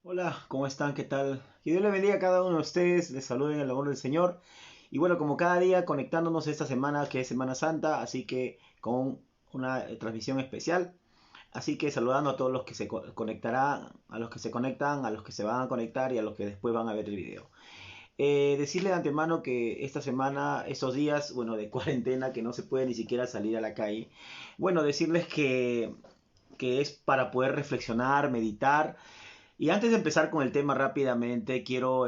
Hola, ¿cómo están? ¿Qué tal? Que Dios le bendiga a cada uno de ustedes, les saludo en el amor del Señor. Y bueno, como cada día, conectándonos esta semana que es Semana Santa, así que con una transmisión especial. Así que saludando a todos los que se conectarán, a los que se conectan, a los que se van a conectar y a los que después van a ver el video. Decirle de antemano que esta semana, estos días, bueno, de cuarentena, que no se puede ni siquiera salir a la calle. Bueno, decirles que es para poder reflexionar, meditar y antes de empezar con el tema rápidamente, quiero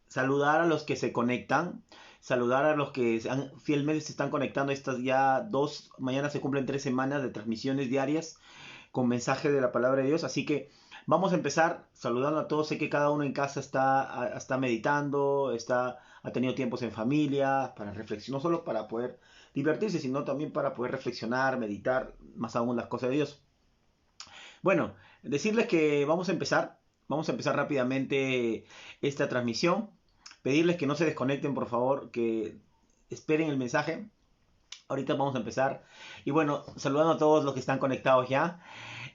saludar a los que se conectan, saludar a los que fielmente se están conectando. Estas ya mañana se cumplen 3 semanas de transmisiones diarias con mensaje de la palabra de Dios. Así que vamos a empezar saludando a todos. Sé que cada uno en casa está meditando, ha tenido tiempos en familia, para reflexionar, no solo para poder divertirse, sino también para poder reflexionar, meditar más aún las cosas de Dios. Bueno, decirles que vamos a empezar rápidamente esta transmisión, pedirles que no se desconecten, por favor, que esperen el mensaje. Ahorita vamos a empezar. Y bueno, saludando a todos los que están conectados ya.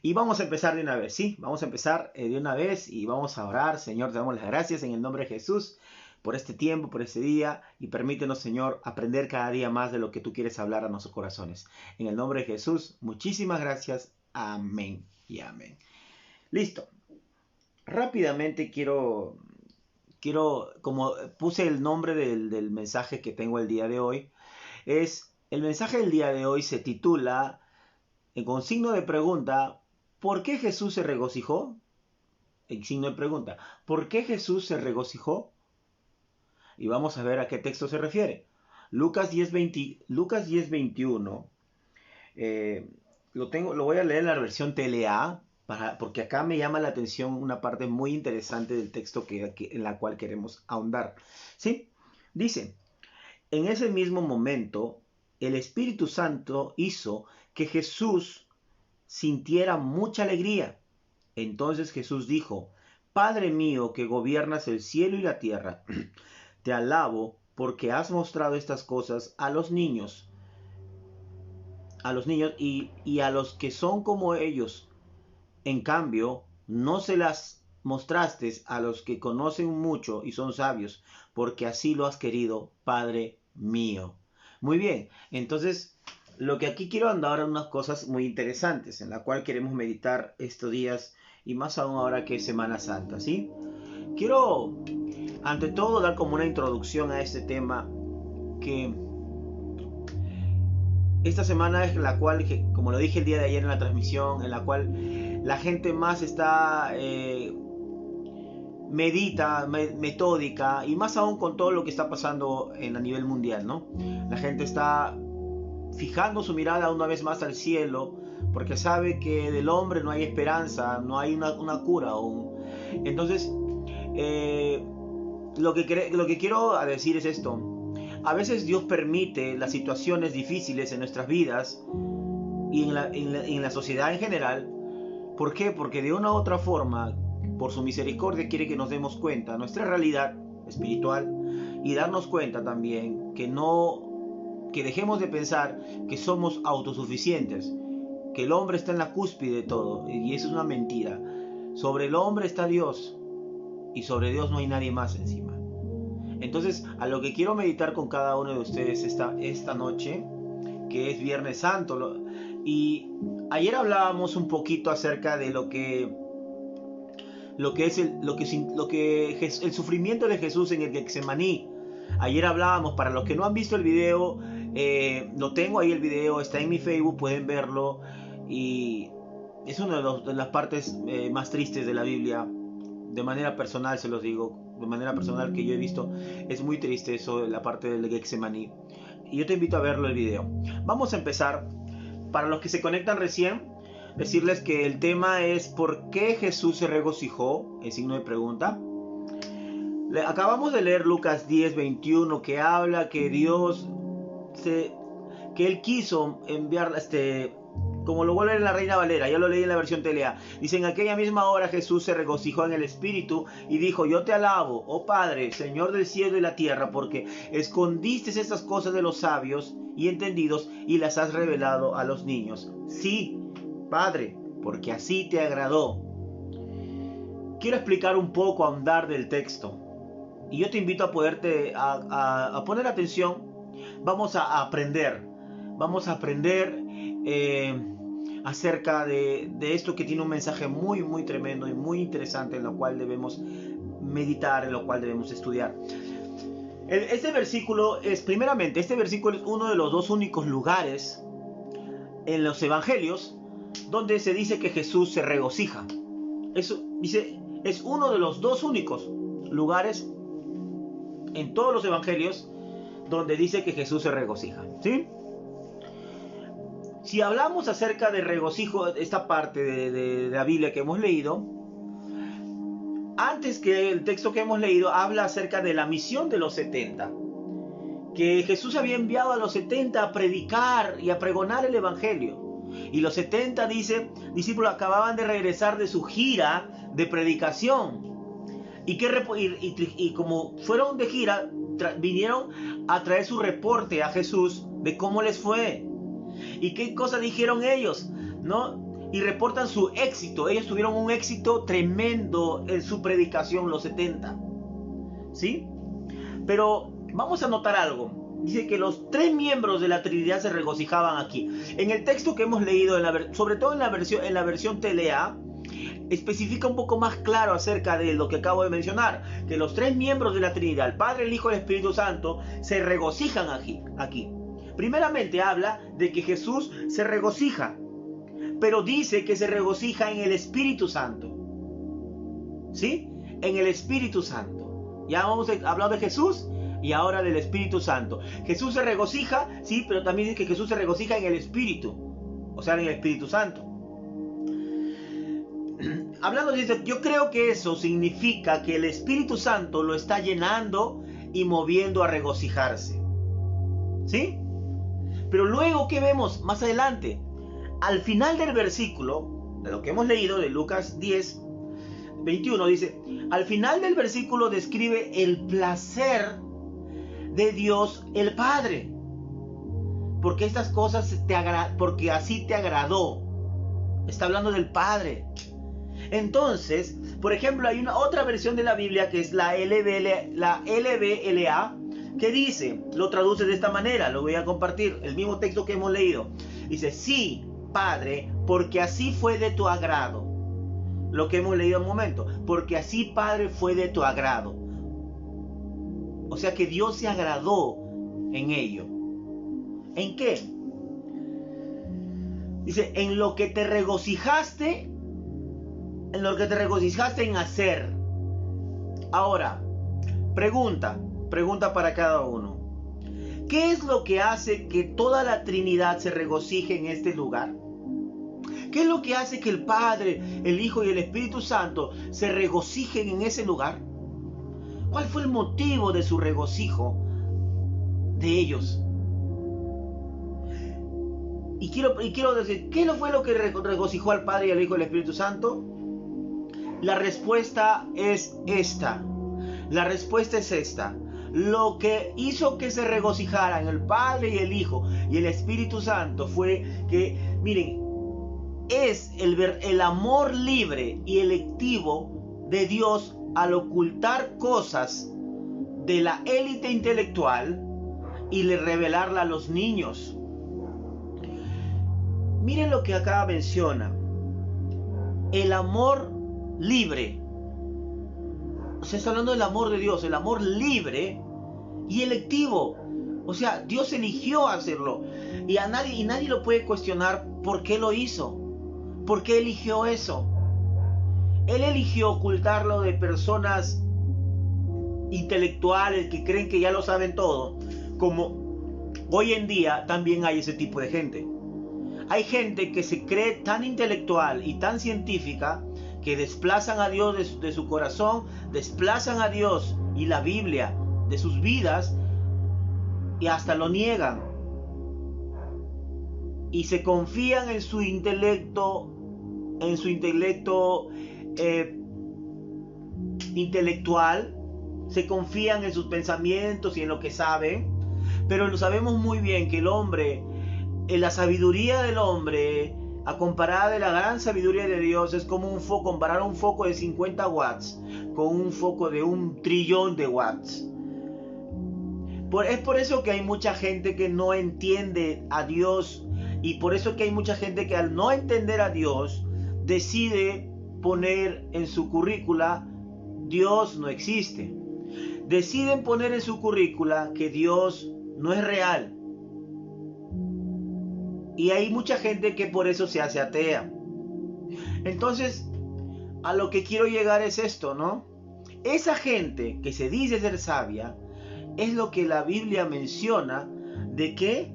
Y vamos a empezar de una vez, ¿sí? Vamos a empezar de una vez y vamos a orar. Señor, te damos las gracias en el nombre de Jesús por este tiempo, por este día. Y permítenos, Señor, aprender cada día más de lo que tú quieres hablar a nuestros corazones. En el nombre de Jesús, muchísimas gracias. Amén y amén. Listo. Rápidamente como puse el nombre del mensaje que tengo el día de hoy, el mensaje del día de hoy se titula, con signo de pregunta, ¿por qué Jesús se regocijó? En signo de pregunta, ¿por qué Jesús se regocijó? Y vamos a ver a qué texto se refiere. Lucas 10:21. Lo voy a leer en la versión TLA, porque acá me llama la atención una parte muy interesante del texto en la cual queremos ahondar. ¿Sí? Dice, en ese mismo momento, el Espíritu Santo hizo que Jesús sintiera mucha alegría. Entonces Jesús dijo, Padre mío que gobiernas el cielo y la tierra, te alabo porque has mostrado estas cosas a los niños y a los que son como ellos. En cambio, no se las mostraste a los que conocen mucho y son sabios, porque así lo has querido, Padre mío. Muy bien, entonces lo que aquí quiero andar a unas cosas muy interesantes, en la cual queremos meditar estos días y más aún ahora que es Semana Santa, ¿sí? Quiero, ante todo, dar como una introducción a este tema que esta semana es la cual, como lo dije el día de ayer en la transmisión, en la cual la gente más está metódica y más aún con todo lo que está pasando a nivel mundial, ¿no? La gente está fijando su mirada una vez más al cielo porque sabe que del hombre no hay esperanza, no hay una cura aún. Entonces, eh, lo que quiero decir es esto. A veces Dios permite las situaciones difíciles en nuestras vidas y en la sociedad en general. ¿Por qué? Porque de una u otra forma, por su misericordia, quiere que nos demos cuenta de nuestra realidad espiritual y darnos cuenta también que dejemos de pensar que somos autosuficientes, que el hombre está en la cúspide de todo, y eso es una mentira. Sobre el hombre está Dios, y sobre Dios no hay nadie más encima. Entonces, a lo que quiero meditar con cada uno de ustedes esta noche, que es Viernes Santo, y ayer hablábamos un poquito acerca de lo que es el sufrimiento de Jesús en el Getsemaní. Ayer hablábamos, para los que no han visto el video, lo tengo ahí el video, está en mi Facebook, pueden verlo, y es una de las partes más tristes de la Biblia. De manera personal se los digo, de manera personal que yo he visto, es muy triste eso, la parte del Getsemaní. Y yo te invito a verlo el video. Vamos a empezar. Para los que se conectan recién, decirles que el tema es ¿por qué Jesús se regocijó? En signo de pregunta. Acabamos de leer Lucas 10:21, que habla que que Él quiso enviar, como lo vuelve en la Reina Valera, ya lo leí en la versión TLA. Dice, en aquella misma hora Jesús se regocijó en el Espíritu y dijo, yo te alabo, oh Padre, Señor del cielo y la tierra, porque escondiste estas cosas de los sabios y entendidos y las has revelado a los niños. Sí, Padre, porque así te agradó. quiero explicar un poco, ahondar del texto. Y yo te invito a poderte, a poner atención. Vamos a aprender. Vamos a aprender acerca de esto que tiene un mensaje muy, muy tremendo y muy interesante, en lo cual debemos meditar, en lo cual debemos estudiar. Este versículo es uno de los dos únicos lugares en los evangelios donde se dice que Jesús se regocija. Eso dice, es uno de los dos únicos lugares en todos los evangelios donde dice que Jesús se regocija, ¿sí? Si hablamos acerca de regocijo, esta parte de la Biblia que hemos leído, antes que el texto que hemos leído habla acerca de la misión de los 70, que Jesús había enviado a los 70 a predicar y a pregonar el evangelio. Y los 70, dice, discípulos acababan de regresar de su gira de predicación. Y como fueron de gira, vinieron a traer su reporte a Jesús de cómo les fue. Y qué cosa dijeron ellos, ¿no? Y reportan su éxito. Ellos tuvieron un éxito tremendo en su predicación, los 70. ¿Sí? Pero vamos a notar algo. Dice que los tres miembros de la Trinidad se regocijaban aquí. En el texto que hemos leído, sobre todo en la versión TLA, especifica un poco más claro acerca de lo que acabo de mencionar. Que los tres miembros de la Trinidad, el Padre, el Hijo y el Espíritu Santo, se regocijan aquí. Primeramente habla de que Jesús se regocija, pero dice que se regocija en el Espíritu Santo. ¿Sí? En el Espíritu Santo. Ya hemos hablado de Jesús y ahora del Espíritu Santo. Jesús se regocija, sí, pero también dice que Jesús se regocija en el Espíritu, o sea, en el Espíritu Santo. Hablando de esto, yo creo que eso significa que el Espíritu Santo lo está llenando y moviendo a regocijarse. ¿Sí? Pero luego, ¿qué vemos más adelante? Al final del versículo, de lo que hemos leído, de Lucas 10, 21, dice, al final del versículo describe el placer de Dios el Padre. Porque estas cosas porque así te agradó. Está hablando del Padre. Entonces, por ejemplo, hay otra versión de la Biblia que es la LBLA, que dice, lo traduce de esta manera, lo voy a compartir, el mismo texto que hemos leído. Dice, sí, Padre, porque así fue de tu agrado. Lo que hemos leído un momento, porque así, Padre, fue de tu agrado. O sea que Dios se agradó en ello. ¿En qué? Dice, en lo que te regocijaste en hacer. Ahora, pregunta para cada uno. ¿Qué es lo que hace que toda la Trinidad se regocije en este lugar? ¿Qué es lo que hace que el Padre, el Hijo y el Espíritu Santo se regocijen en ese lugar? ¿Cuál fue el motivo de su regocijo de ellos? Y quiero decir, ¿qué fue lo que regocijó al Padre, al Hijo y al Espíritu Santo? La respuesta es esta. Lo que hizo que se regocijaran el Padre y el Hijo y el Espíritu Santo fue que, miren, es el amor libre y electivo de Dios al ocultar cosas de la élite intelectual y revelarla a los niños. Miren lo que acá menciona. El amor libre. O sea, está hablando del amor de Dios, el amor libre y electivo. O sea, Dios eligió hacerlo. Y nadie lo puede cuestionar por qué lo hizo. ¿Por qué eligió eso? Él eligió ocultarlo de personas intelectuales que creen que ya lo saben todo. Como hoy en día también hay ese tipo de gente. Hay gente que se cree tan intelectual y tan científica que desplazan a Dios de su corazón, desplazan a Dios y la Biblia de sus vidas y hasta lo niegan. Y se confían en su intelecto, intelectual, se confían en sus pensamientos y en lo que saben, pero lo sabemos muy bien que el hombre, la sabiduría del hombre a comparar de la gran sabiduría de Dios, es como comparar un foco de 50 watts con un foco de 1.000.000.000 de watts. Es por eso que hay mucha gente que no entiende a Dios, y por eso que hay mucha gente que al no entender a Dios decide poner en su currícula Dios no existe. Deciden poner en su currícula que Dios no es real. Y hay mucha gente que por eso se hace atea. Entonces, a lo que quiero llegar es esto, ¿no? Esa gente que se dice ser sabia es lo que la Biblia menciona de que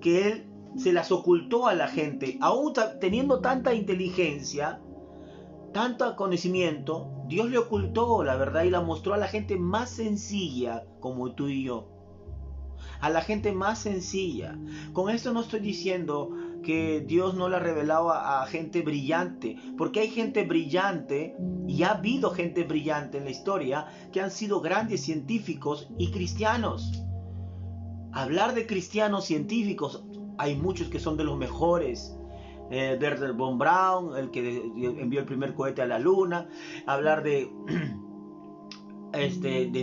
Él se las ocultó a la gente. Aún teniendo tanta inteligencia, tanto conocimiento, Dios le ocultó la verdad y la mostró a la gente más sencilla como tú y yo. A la gente más sencilla. Con esto no estoy diciendo que Dios no la revelaba a gente brillante, porque hay gente brillante y ha habido gente brillante en la historia que han sido grandes científicos y cristianos. Hablar de cristianos científicos, hay muchos que son de los mejores. Wernher von Braun, el que envió el primer cohete a la luna. Hablar de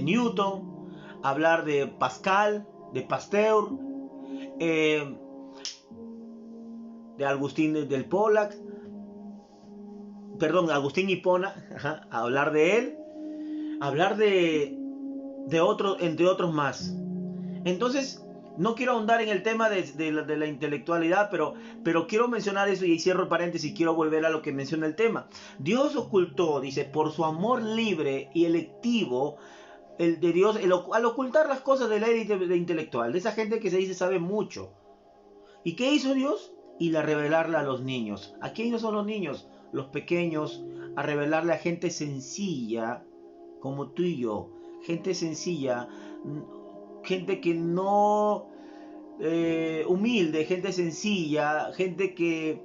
Newton, hablar de Pascal, de Pasteur, de Agustín del Pollack, Agustín Hipona, hablar de él, hablar de otros, entre otros más. Entonces, no quiero ahondar en el tema de la intelectualidad, pero quiero mencionar eso y cierro el paréntesis. Quiero volver a lo que menciona el tema. Dios ocultó, dice, por su amor libre y electivo, el de Dios, al ocultar las cosas de la élite intelectual, de esa gente que se dice sabe mucho. ¿Y qué hizo Dios? Y a revelarla a los niños. ¿A quiénes son los niños? Los pequeños, a revelarle a gente sencilla, como tú y yo. Gente sencilla, gente que no humilde, gente sencilla, gente que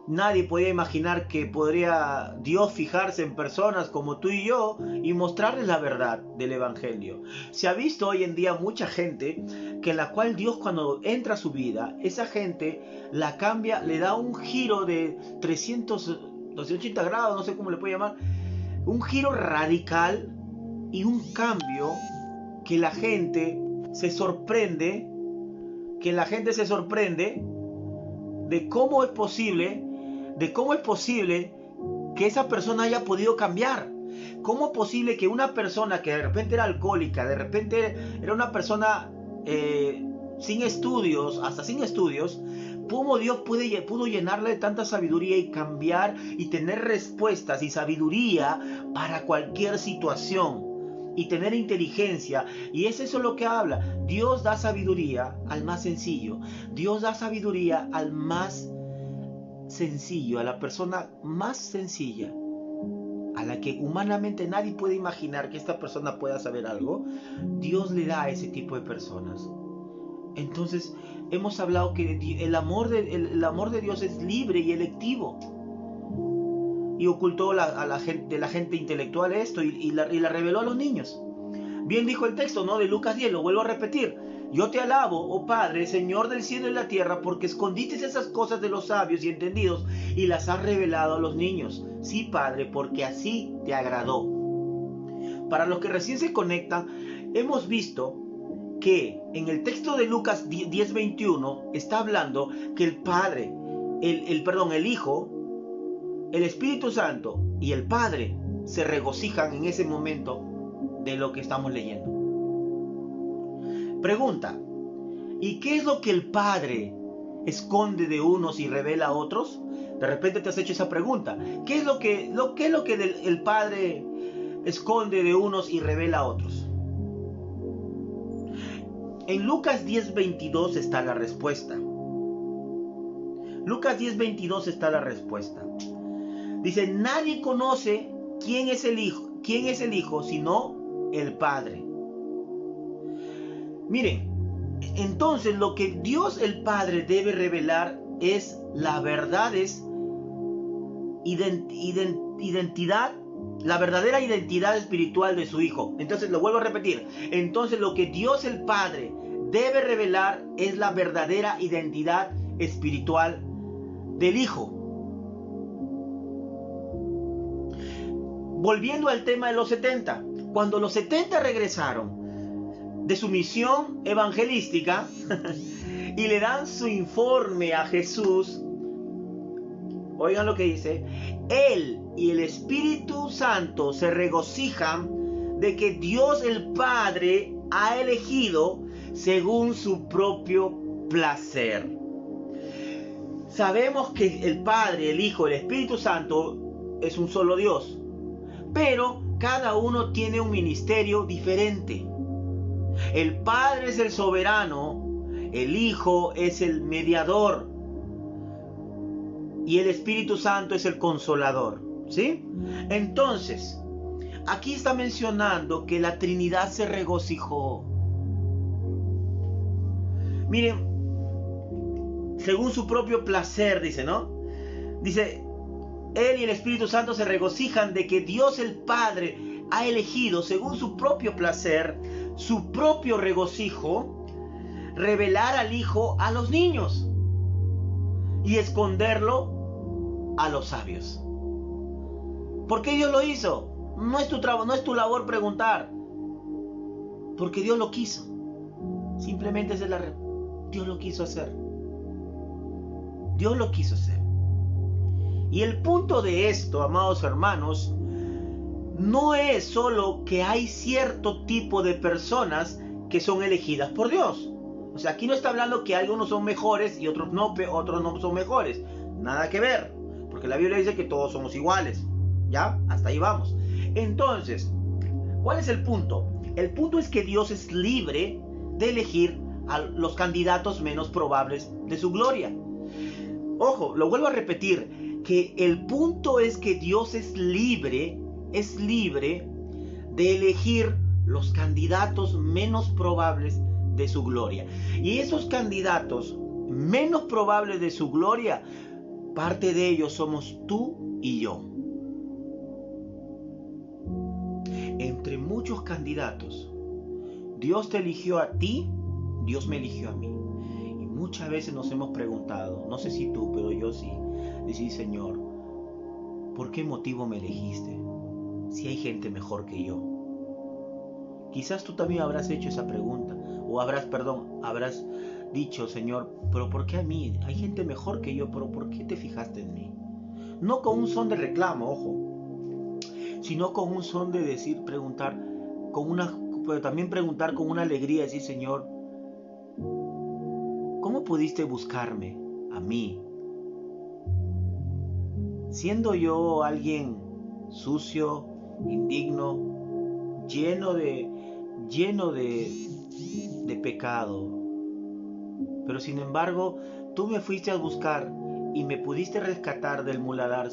nadie podía imaginar que podría Dios fijarse en personas como tú y yo y mostrarles la verdad del Evangelio. Se ha visto hoy en día mucha gente que en la cual Dios, cuando entra a su vida, esa gente la cambia, le da un giro de 280 grados, no sé cómo le puede llamar, un giro radical y un cambio que la gente se sorprende, de cómo es posible que esa persona haya podido cambiar. ¿Cómo es posible que una persona que de repente era alcohólica, de repente era una persona sin estudios, cómo Dios pudo llenarle de tanta sabiduría y cambiar y tener respuestas y sabiduría para cualquier situación? Y tener inteligencia, y es eso lo que habla. Dios da sabiduría al más sencillo. Dios da sabiduría al más sencillo, a la persona más sencilla, a la que humanamente nadie puede imaginar que esta persona pueda saber algo. Dios le da a ese tipo de personas. Entonces hemos hablado que el amor de Dios es libre y electivo. Y ocultó a la gente intelectual esto y la reveló a los niños. Bien dijo el texto, ¿no? De Lucas 10, lo vuelvo a repetir. Yo te alabo, oh Padre, Señor del cielo y la tierra, porque escondiste esas cosas de los sabios y entendidos y las has revelado a los niños. Sí, Padre, porque así te agradó. Para los que recién se conectan, hemos visto que en el texto de Lucas 10:21 está hablando que el Padre, el Hijo, el Espíritu Santo y el Padre se regocijan en ese momento de lo que estamos leyendo. Pregunta: ¿y qué es lo que el Padre esconde de unos y revela a otros? De repente te has hecho esa pregunta. ¿Qué es lo que el Padre esconde de unos y revela a otros? En Lucas 10:22 está la respuesta. Lucas 10:22 está la respuesta. Dice: nadie conoce quién es el Hijo, sino el Padre. Miren, entonces lo que Dios el Padre debe revelar es la verdad, es identidad, la verdadera identidad espiritual de su Hijo. Entonces lo vuelvo a repetir. Entonces lo que Dios el Padre debe revelar es la verdadera identidad espiritual del Hijo. Volviendo al tema de los 70, cuando los 70 regresaron de su misión evangelística y le dan su informe a Jesús, oigan lo que dice: Él y el Espíritu Santo se regocijan de que Dios el Padre ha elegido según su propio placer. Sabemos que el Padre, el Hijo, el Espíritu Santo es un solo Dios, pero cada uno tiene un ministerio diferente. El Padre es el soberano, el Hijo es el mediador y el Espíritu Santo es el consolador, ¿sí? Entonces, aquí está mencionando que la Trinidad se regocijó. Miren, según su propio placer, dice, ¿no? Dice, Él y el Espíritu Santo se regocijan de que Dios el Padre ha elegido, según su propio placer, su propio regocijo, revelar al Hijo a los niños y esconderlo a los sabios. ¿Por qué Dios lo hizo? No es tu trabajo, no es tu labor preguntar. Porque Dios lo quiso. Simplemente es Dios lo quiso hacer. Dios lo quiso hacer. Y el punto de esto, amados hermanos, no es solo que hay cierto tipo de personas que son elegidas por Dios. O sea, aquí no está hablando que algunos son mejores y otros no son mejores. Nada que ver. Porque la Biblia dice que todos somos iguales. ¿Ya? Hasta ahí vamos. Entonces, ¿cuál es el punto? El punto es que Dios es libre de elegir a los candidatos menos probables de su gloria. Ojo, lo vuelvo a repetir, que el punto es que Dios es libre de elegir los candidatos menos probables de su gloria. Y esos candidatos menos probables de su gloria, parte de ellos somos tú y yo. Entre muchos candidatos, Dios te eligió a ti, Dios me eligió a mí. Y muchas veces nos hemos preguntado, no sé si tú, pero yo sí, decir, Señor, ¿por qué motivo me elegiste? Si hay gente mejor que yo. Quizás tú también habrás hecho esa pregunta, o habrás dicho, Señor, pero ¿por qué a mí? Hay gente mejor que yo, pero ¿por qué te fijaste en mí? No con un son de reclamo, ojo, sino con un son de decir, preguntar, pero también preguntar con una alegría, decir, Señor, ¿cómo pudiste buscarme a mí? Siendo yo alguien sucio, indigno, lleno de pecado, pero sin embargo, tú me fuiste a buscar y me pudiste rescatar del muladar,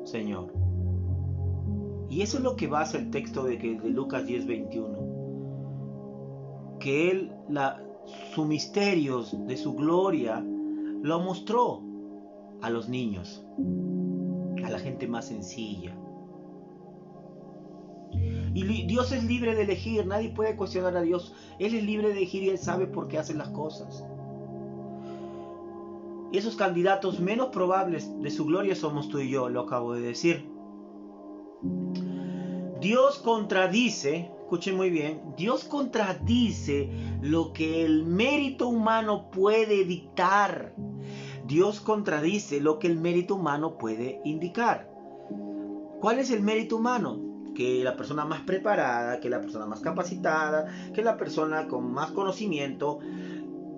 Señor. Y eso es lo que basa el texto de Lucas 10:21. Que Él, sus misterios de su gloria, lo mostró a los niños, a la gente más sencilla. Y Dios es libre de elegir, nadie puede cuestionar a Dios. Él es libre de elegir y Él sabe por qué hace las cosas. Y esos candidatos menos probables de su gloria somos tú y yo, lo acabo de decir. Dios contradice, escuchen muy bien, Dios contradice lo que el mérito humano puede dictar. Dios contradice lo que el mérito humano puede indicar. ¿Cuál es el mérito humano? Que la persona más preparada, que la persona más capacitada, que la persona con más conocimiento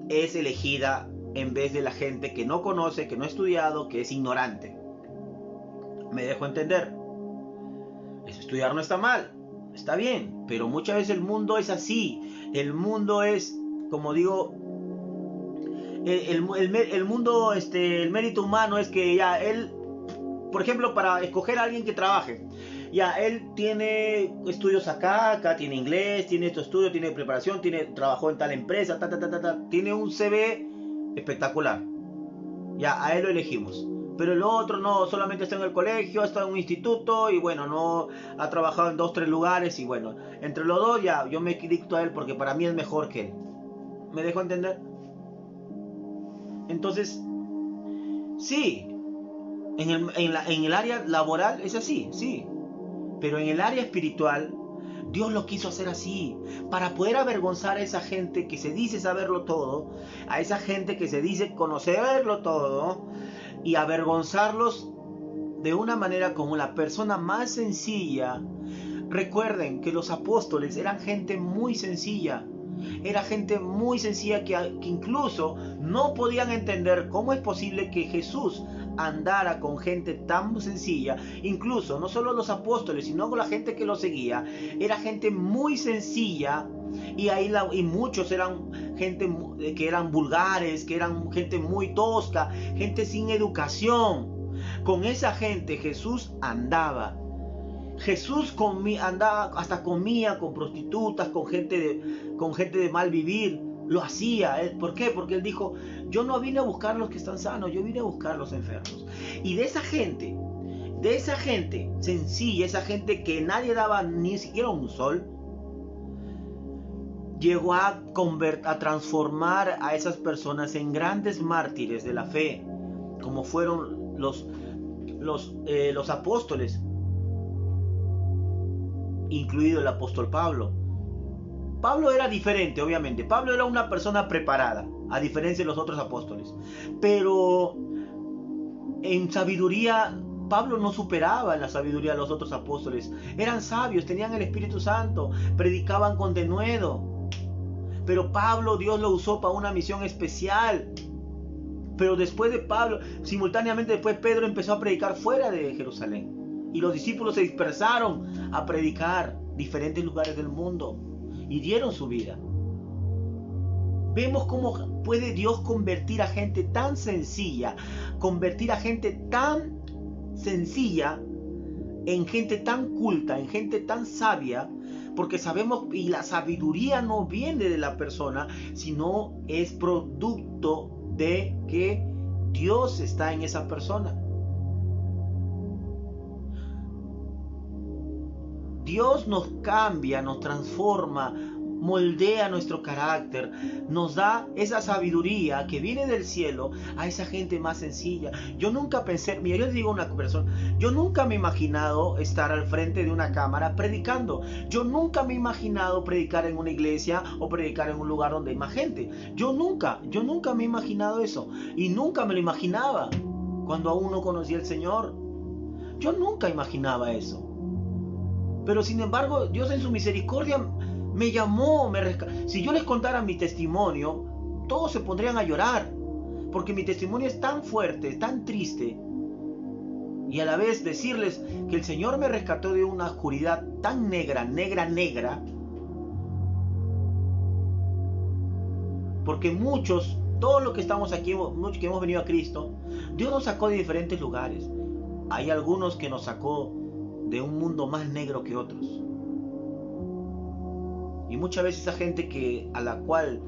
es elegida en vez de la gente que no conoce, que no ha estudiado, que es ignorante. ¿Me dejo entender? Eso, estudiar no está mal, está bien, pero muchas veces el mundo es así. El mundo es, como digo, el mundo, el mérito humano es que ya él, por ejemplo, para escoger a alguien que trabaje, ya él tiene estudios acá tiene inglés, tiene estos estudios, tiene preparación, trabajó en tal empresa, tiene un CV espectacular. Ya, a él lo elegimos. Pero el otro no, solamente está en el colegio, está en un instituto y bueno, no ha trabajado en 2-3 lugares y bueno, entre los dos ya, yo me dicto a él porque para mí es mejor que él. ¿Me dejo entender? Entonces, Sí, en el área laboral es así, sí. Pero en el área espiritual, Dios lo quiso hacer así, para poder avergonzar a esa gente que se dice saberlo todo, a esa gente que se dice conocerlo todo, y avergonzarlos de una manera como la persona más sencilla. Recuerden que los apóstoles eran gente muy sencilla. Era gente muy sencilla que incluso no podían entender cómo es posible que Jesús andara con gente tan sencilla. Incluso no solo los apóstoles, sino con la gente que lo seguía. Era gente muy sencilla. Y muchos eran gente que eran vulgares, que eran gente muy tosca, gente sin educación. Con esa gente Jesús andaba. Jesús andaba, hasta comía con prostitutas, con gente de mal vivir. Lo hacía. ¿Por qué? Porque él dijo, yo no vine a buscar a los que están sanos, yo vine a buscar a los enfermos. Y de esa gente sencilla, esa gente que nadie daba ni siquiera un sol, llegó a transformar a esas personas en grandes mártires de la fe, como fueron los apóstoles, incluido el apóstol Pablo. Pablo era diferente, obviamente. Pablo era una persona preparada, a diferencia de los otros apóstoles. Pero en sabiduría, Pablo no superaba en la sabiduría de los otros apóstoles. Eran sabios, tenían el Espíritu Santo, predicaban con denuedo. Pero Pablo, Dios lo usó para una misión especial. Pero después de Pablo, simultáneamente después Pedro empezó a predicar fuera de Jerusalén. Y los discípulos se dispersaron a predicar diferentes lugares del mundo y dieron su vida. Vemos cómo puede Dios convertir a gente tan sencilla, convertir a gente tan sencilla en gente tan culta, en gente tan sabia, porque sabemos, y la sabiduría no viene de la persona, sino es producto de que Dios está en esa persona. Dios nos cambia, nos transforma, moldea nuestro carácter, nos da esa sabiduría que viene del cielo a esa gente más sencilla. Yo nunca pensé, mira, yo les digo a una persona, yo nunca me he imaginado estar al frente de una cámara predicando. Yo nunca me he imaginado predicar en una iglesia o predicar en un lugar donde hay más gente. Yo nunca me he imaginado eso. Y nunca me lo imaginaba cuando aún no conocía al Señor. Yo nunca imaginaba eso. Pero sin embargo, Dios en su misericordia me llamó, Si yo les contara mi testimonio, todos se pondrían a llorar. Porque mi testimonio es tan fuerte, tan triste. Y a la vez decirles que el Señor me rescató de una oscuridad tan negra. Porque todos los que estamos aquí, muchos que hemos venido a Cristo, Dios nos sacó de diferentes lugares. Hay algunos que nos sacó de un mundo más negro que otros. Y muchas veces esa gente a la cual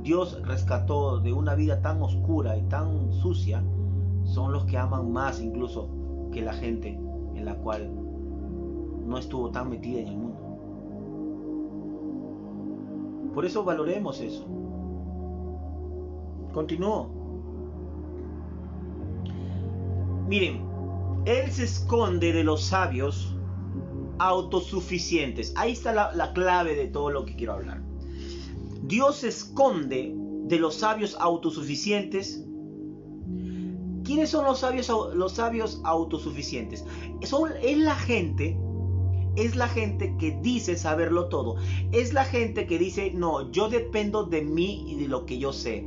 Dios rescató de una vida tan oscura y tan sucia, son los que aman más incluso que la gente en la cual no estuvo tan metida en el mundo. Por eso valoremos eso. Continúo. Miren, Él se esconde de los sabios autosuficientes. Ahí está la clave de todo lo que quiero hablar. Dios se esconde de los sabios autosuficientes. ¿Quiénes son los sabios autosuficientes? Es la gente que dice saberlo todo. Es la gente que dice, no, yo dependo de mí y de lo que yo sé.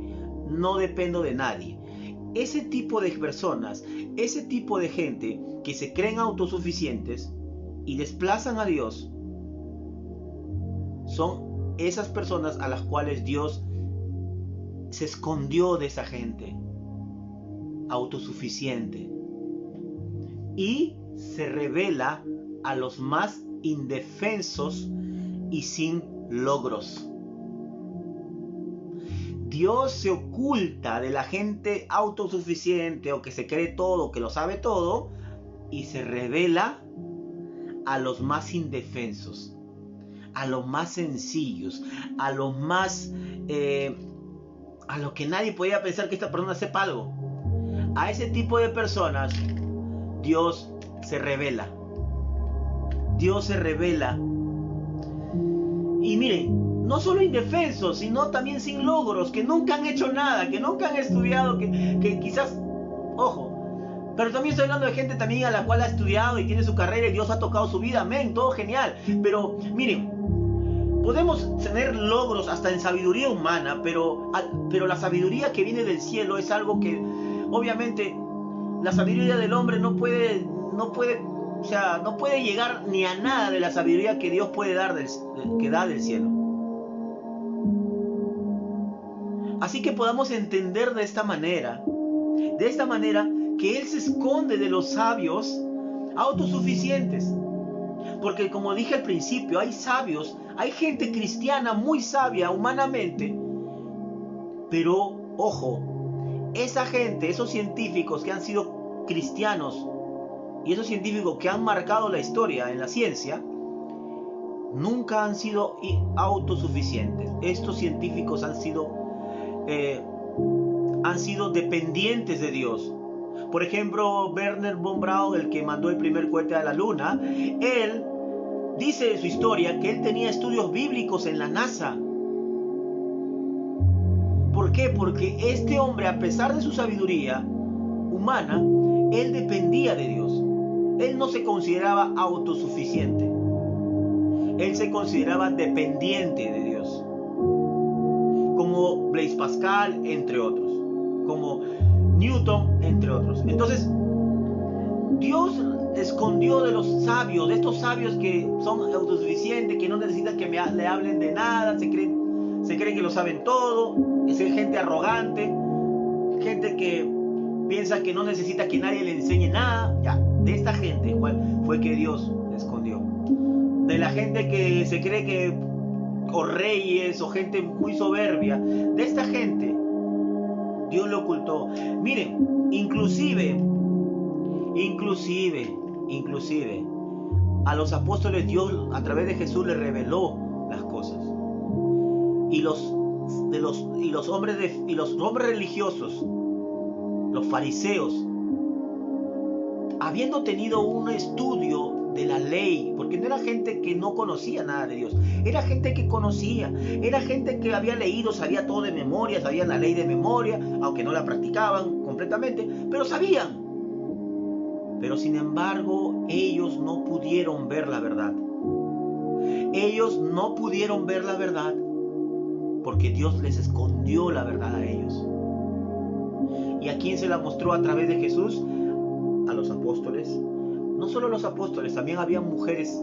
No dependo de nadie. Ese tipo de personas, ese tipo de gente que se creen autosuficientes y desplazan a Dios, son esas personas a las cuales Dios se escondió de esa gente autosuficiente y se revela a los más indefensos y sin logros. Dios se oculta de la gente autosuficiente o que se cree todo, que lo sabe todo, y se revela a los más indefensos, a los más sencillos, a los más a los que nadie podía pensar que esta persona sepa algo, a ese tipo de personas, Dios se revela. Dios se revela. Y miren, no solo indefensos, sino también sin logros, que nunca han hecho nada, que nunca han estudiado, que quizás, ojo, pero también estoy hablando de gente también a la cual ha estudiado y tiene su carrera y Dios ha tocado su vida, amén, todo genial. Pero miren, podemos tener logros hasta en sabiduría humana, pero la sabiduría que viene del cielo es algo que, obviamente, la sabiduría del hombre no puede llegar ni a nada de la sabiduría que Dios puede dar, que da del cielo. Así que podamos entender de esta manera que Él se esconde de los sabios autosuficientes. Porque como dije al principio, hay sabios, hay gente cristiana muy sabia humanamente, pero ojo, esa gente, esos científicos que han sido cristianos y esos científicos que han marcado la historia en la ciencia, nunca han sido autosuficientes. Estos científicos han sido dependientes de Dios. Por ejemplo, Wernher von Braun, el que mandó el primer cohete a la luna, él dice en su historia que él tenía estudios bíblicos en la NASA. ¿Por qué? Porque este hombre, a pesar de su sabiduría humana, él dependía de Dios. Él no se consideraba autosuficiente. Él se consideraba dependiente de Dios. Como Blaise Pascal, entre otros. Como Newton, entre otros. Entonces, Dios escondió de los sabios, de estos sabios que son autosuficientes, que no necesitan que le hablen de nada, se creen que lo saben todo, es gente arrogante, gente que piensa que no necesita que nadie le enseñe nada. Ya, de esta gente fue que Dios le escondió. De la gente que se cree que, o reyes, o gente muy soberbia, de esta gente Dios lo ocultó. Miren, inclusive a los apóstoles Dios a través de Jesús les reveló las cosas. Y los hombres religiosos, los fariseos, habiendo tenido un estudio de la ley, porque no era gente que no conocía nada de Dios, era gente que conocía, era gente que había leído, sabía todo de memoria, sabían la ley de memoria, aunque no la practicaban completamente, pero sabían. Pero sin embargo, ellos no pudieron ver la verdad. Ellos no pudieron ver la verdad porque Dios les escondió la verdad a ellos. ¿Y a quién se la mostró a través de Jesús? A los apóstoles. No solo los apóstoles, también había mujeres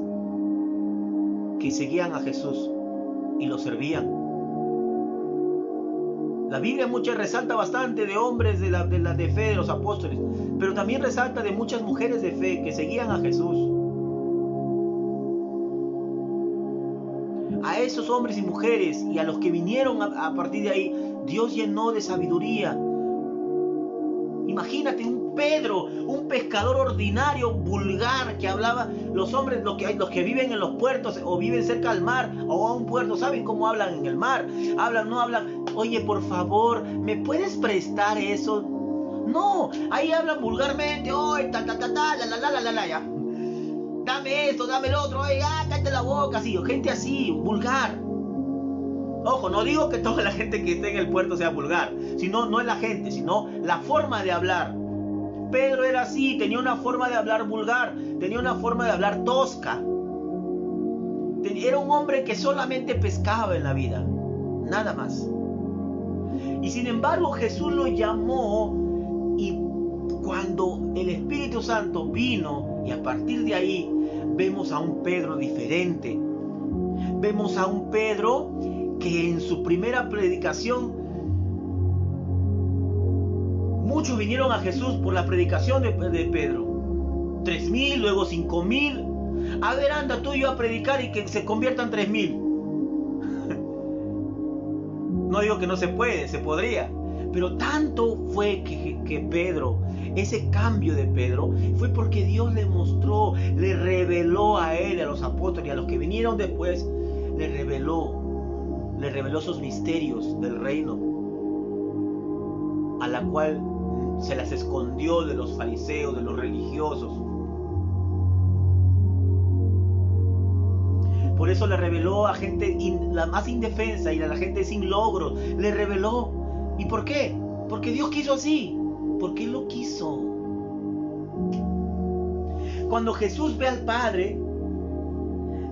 que seguían a Jesús y lo servían. La Biblia resalta bastante de hombres de fe de los apóstoles, pero también resalta de muchas mujeres de fe que seguían a Jesús. A esos hombres y mujeres y a los que vinieron a partir de ahí, Dios llenó de sabiduría. Imagínate un Pedro, un pescador ordinario, vulgar, que hablaba, los hombres, los que viven en los puertos o viven cerca al mar o a un puerto, ¿saben cómo hablan en el mar? No hablan, oye, por favor, ¿me puedes prestar eso? No, ahí hablan vulgarmente, oye, ya. Dame esto, dame el otro, oye, cállate la boca, así, gente así, vulgar. Ojo, no digo que toda la gente que esté en el puerto sea vulgar, sino no es la gente, sino la forma de hablar. Pedro era así, tenía una forma de hablar vulgar, tenía una forma de hablar tosca. Era un hombre que solamente pescaba en la vida, nada más. Y sin embargo Jesús lo llamó, y cuando el Espíritu Santo vino, y a partir de ahí vemos a un Pedro diferente. Vemos a un Pedro que en su primera predicación, muchos vinieron a Jesús por la predicación de Pedro. 3,000, luego 5,000. A ver, anda tú y yo a predicar y que se conviertan 3,000. No digo que no se puede, se podría. Pero tanto fue que Pedro, ese cambio de Pedro, fue porque Dios le mostró, le reveló a él, a los apóstoles y a los que vinieron después, le reveló esos misterios del reino, a la cual se las escondió de los fariseos, de los religiosos. Por eso le reveló a gente la más indefensa y a la gente sin logros. Le reveló. ¿Y por qué? Porque Dios quiso así. Porque Él lo quiso. Cuando Jesús ve al Padre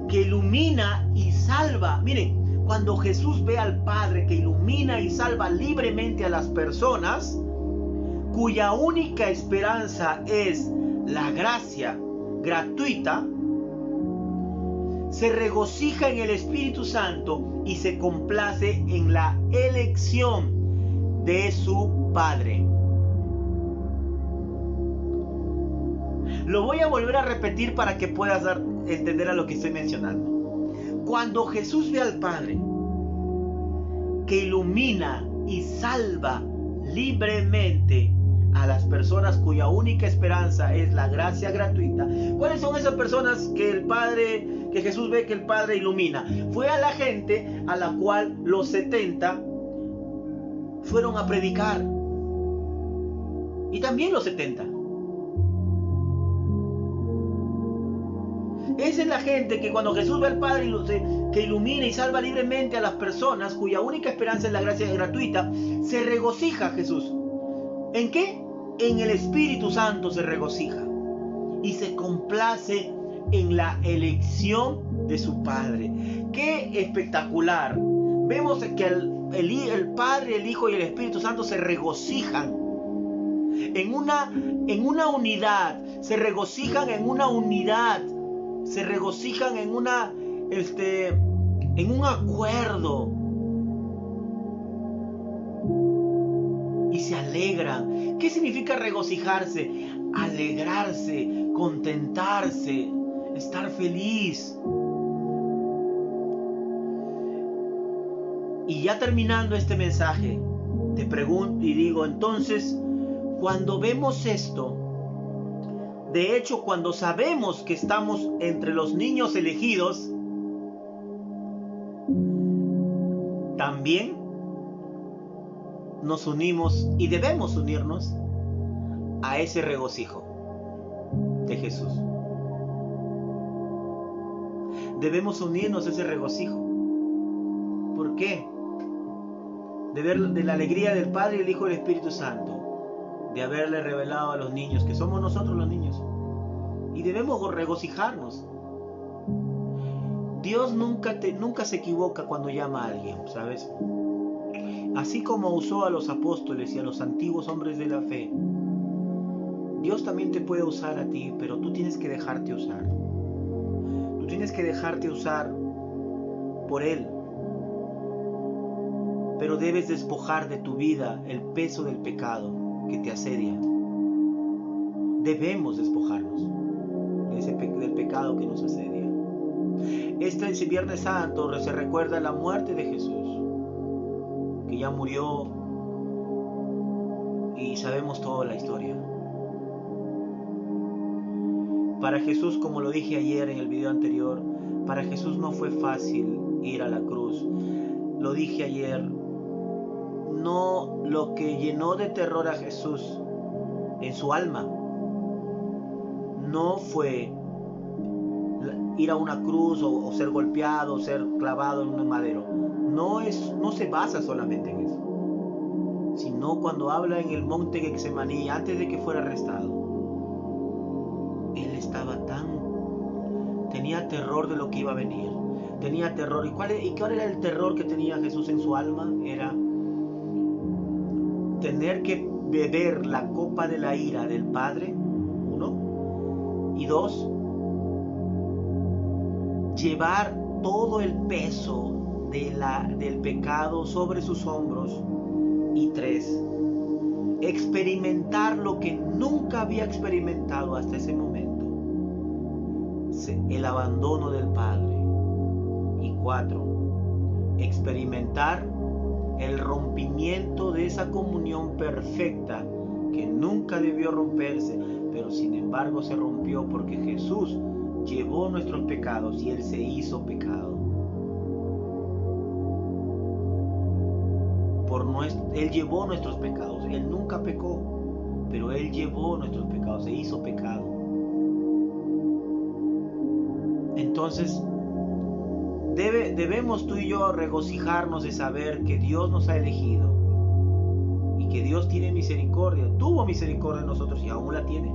que ilumina y salva. Miren, cuando Jesús ve al Padre que ilumina y salva libremente a las personas, cuya única esperanza es la gracia gratuita, se regocija en el Espíritu Santo y se complace en la elección de su Padre. Lo voy a volver a repetir para que puedas entender a lo que estoy mencionando. Cuando Jesús ve al Padre que ilumina y salva libremente a las personas cuya única esperanza es la gracia gratuita. ¿Cuáles son esas personas que Jesús ve que el Padre ilumina? Fue a la gente a la cual los 70 fueron a predicar. Y también los 70. Esa es la gente que cuando Jesús ve al Padre que ilumina y salva libremente a las personas cuya única esperanza es la gracia gratuita, se regocija Jesús. ¿En qué? En el Espíritu Santo se regocija y se complace en la elección de su Padre. ¡Qué espectacular! Vemos que el Padre, el Hijo y el Espíritu Santo se regocijan en una unidad, se regocijan en una unidad, se regocijan en un acuerdo y se alegran. ¿Qué significa regocijarse? Alegrarse, contentarse, estar feliz. Y ya terminando este mensaje, te pregunto y digo, entonces, cuando vemos esto, de hecho, cuando sabemos que estamos entre los niños elegidos, también nos unimos y debemos unirnos a ese regocijo de Jesús. Debemos unirnos a ese regocijo. ¿Por qué? De la alegría del Padre, el Hijo y el Espíritu Santo, de haberle revelado a los niños, que somos nosotros los niños, y debemos regocijarnos. Dios nunca se equivoca cuando llama a alguien, ¿sabes? Así como usó a los apóstoles y a los antiguos hombres de la fe, Dios también te puede usar a ti, pero tú tienes que dejarte usar. Tú tienes que dejarte usar por Él. Pero debes despojar de tu vida el peso del pecado que te asedia. Debemos despojarnos del pecado que nos asedia. Este Viernes Santo se recuerda la muerte de Jesús, que ya murió y sabemos toda la historia. Para Jesús, como lo dije ayer en el video anterior, para Jesús no fue fácil ir a la cruz. Lo dije ayer, no, lo que llenó de terror a Jesús en su alma no fue ir a una cruz o ser golpeado o ser clavado en un madero. No se basa solamente en eso, sino cuando habla en el monte Getsemaní, antes de que fuera arrestado, él tenía terror de lo que iba a venir, tenía terror. ¿Y cuál era el terror que tenía Jesús en su alma? Era tener que beber la copa de la ira del Padre, 1, y 2, llevar todo el peso del pecado sobre sus hombros, y 3, experimentar lo que nunca había experimentado hasta ese momento, el abandono del Padre, y 4, experimentar el rompimiento de esa comunión perfecta que nunca debió romperse, pero sin embargo se rompió porque Jesús llevó nuestros pecados y Él se hizo pecado. Él llevó nuestros pecados, Él nunca pecó. pero Él llevó nuestros pecados, se hizo pecado. Entonces, debemos tú y yo regocijarnos de saber que Dios nos ha elegido y que Dios tiene misericordia, tuvo misericordia de nosotros y aún la tiene.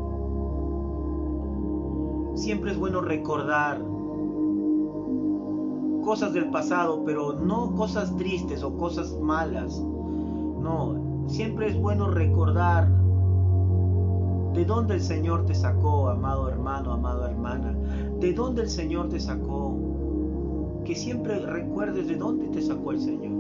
Siempre es bueno recordar cosas del pasado, pero no cosas tristes o cosas malas. No, siempre es bueno recordar de dónde el Señor te sacó, amado hermano, amada hermana. De dónde el Señor te sacó. Que siempre recuerdes de dónde te sacó el Señor.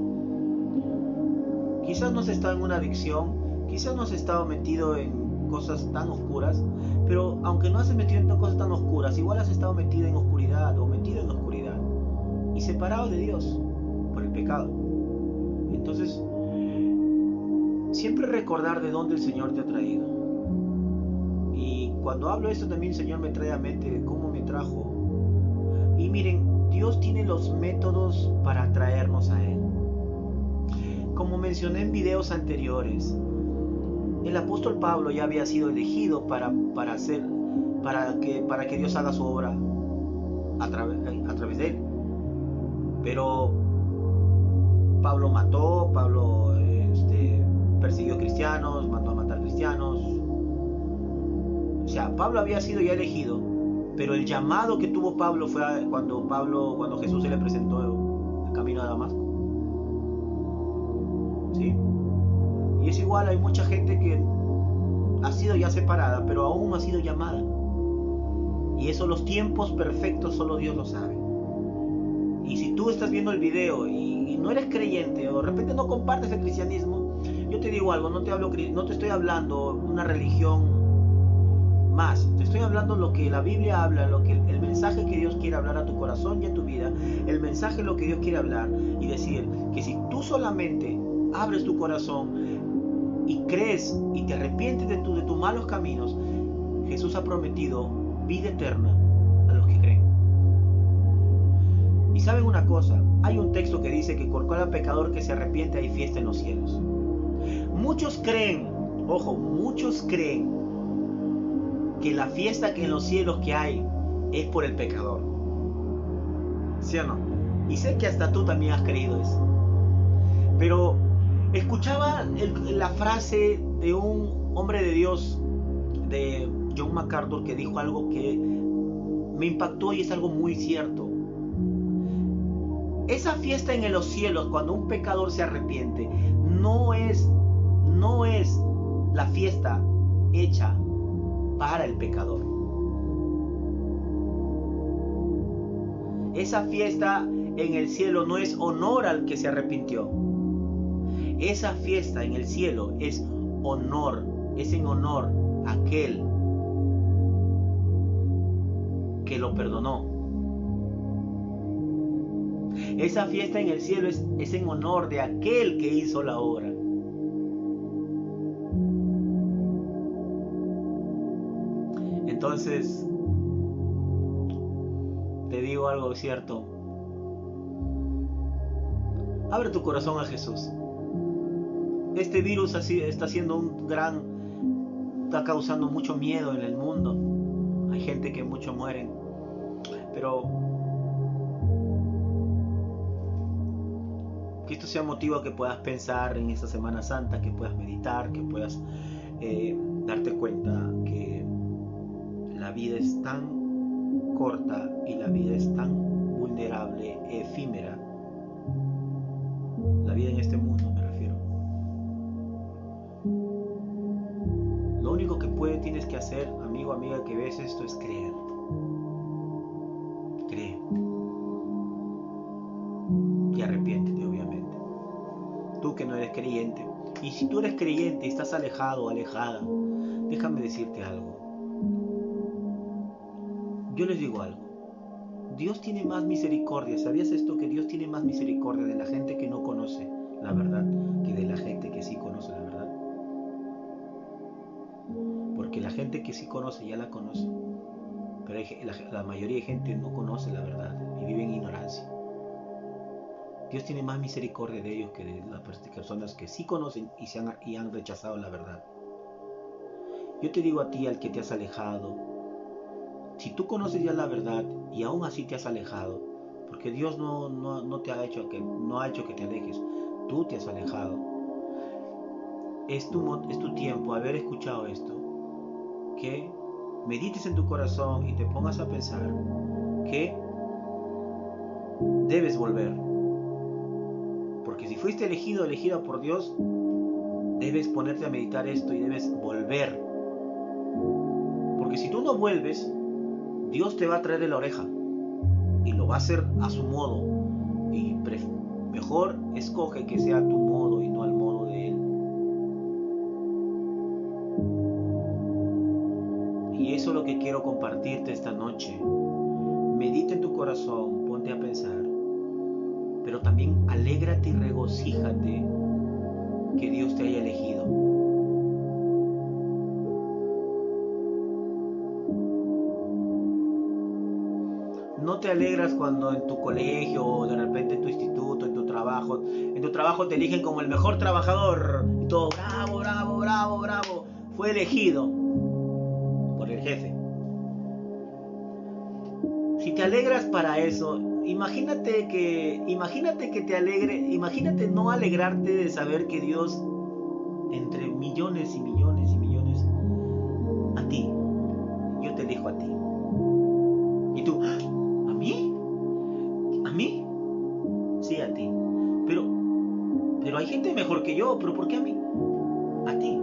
Quizás no has estado en una adicción, quizás no has estado metido en cosas tan oscuras, pero aunque no has metido en cosas tan oscuras, igual has estado metido en oscuridad o metido en oscuridad y separado de Dios por el pecado. Entonces, siempre recordar de dónde el Señor te ha traído. Y cuando hablo de esto también el Señor me trae a mente de cómo me trajo. Y miren, Dios tiene los métodos para traernos a Él. Como mencioné en videos anteriores, el apóstol Pablo ya había sido elegido para que Dios haga su obra a través de él. Pero Pablo mató, persiguió cristianos, mandó a matar cristianos. O sea, Pablo había sido ya elegido, pero el llamado que tuvo Pablo fue cuando Jesús se le presentó el camino a Damasco. ¿Sí? Y es igual, hay mucha gente que ha sido ya separada, pero aún no ha sido llamada. Y eso, los tiempos perfectos, solo Dios lo sabe. Y si tú estás viendo el video y no eres creyente, o de repente no compartes el cristianismo, yo te digo algo, no te estoy hablando una religión más, te estoy hablando lo que la Biblia habla, el mensaje que Dios quiere hablar a tu corazón y a tu vida, el mensaje lo que Dios quiere hablar, y decir que si tú solamente abres tu corazón y crees y te arrepientes de tus malos caminos, Jesús ha prometido vida eterna a los que creen. Y saben una cosa, hay un texto que dice que por cada pecador que se arrepiente hay fiesta en los cielos. Muchos creen, ojo, muchos creen que la fiesta que en los cielos que hay es por el pecador. ¿Sí o no? Y sé que hasta tú también has creído eso. Pero escuchaba la frase de un hombre de Dios, de John MacArthur, que dijo algo que me impactó y es algo muy cierto. Esa fiesta en los cielos, cuando un pecador se arrepiente, no es la fiesta hecha para el pecador. Esa fiesta en el cielo no es honor al que se arrepintió. Esa fiesta en el cielo es honor, es en honor a aquel que lo perdonó. Esa fiesta en el cielo es en honor de aquel que hizo la obra. Entonces, te digo algo cierto. Abre tu corazón a Jesús. Este virus está causando mucho miedo en el mundo. Hay gente que mucho mueren. Pero que esto sea motivo a que puedas pensar en esta Semana Santa, que puedas meditar, que puedas darte cuenta que la vida es tan corta y la vida es tan vulnerable, efímera. La vida en este mundo, me refiero. Lo único que tienes que hacer, amigo, amiga, que ves esto, es creer. Cree. Y arrepiéntete, obviamente. Tú que no eres creyente. Y si tú eres creyente y estás alejado o alejada, déjame decirte algo. Yo les digo algo. Dios tiene más misericordia. ¿Sabías esto? Que Dios tiene más misericordia de la gente que no conoce la verdad que de la gente que sí conoce la verdad. Porque la gente que sí conoce ya la conoce. Pero la mayoría de gente no conoce la verdad y vive en ignorancia. Dios tiene más misericordia de ellos que de las personas que sí conocen y han rechazado la verdad. Yo te digo a ti, al que te has alejado, si tú conoces ya la verdad y aún así te has alejado, porque Dios no te ha hecho no ha hecho que te alejes, tú te has alejado. Es tu tiempo haber escuchado esto, que medites en tu corazón y te pongas a pensar que debes volver. Porque si fuiste elegido, elegida por Dios, debes ponerte a meditar esto y debes volver. Porque si tú no vuelves, Dios te va a traer de la oreja y lo va a hacer a su modo. Y mejor escoge que sea a tu modo y no al modo de Él. Y eso es lo que quiero compartirte esta noche. Medita en tu corazón, ponte a pensar, pero también alégrate y regocíjate que Dios te haya elegido. No te alegras cuando en tu colegio o de repente en tu instituto, en tu trabajo te eligen como el mejor trabajador y todo, bravo, bravo, bravo, bravo, fue elegido por el jefe. Si te alegras para eso, imagínate que te alegre, imagínate no alegrarte de saber que Dios, entre millones y millones y millones, a ti, yo te elijo a ti. Y tú, ¿a mí? ¿A mí? Sí, a ti. Pero hay gente mejor que yo, ¿pero por qué a mí? A ti.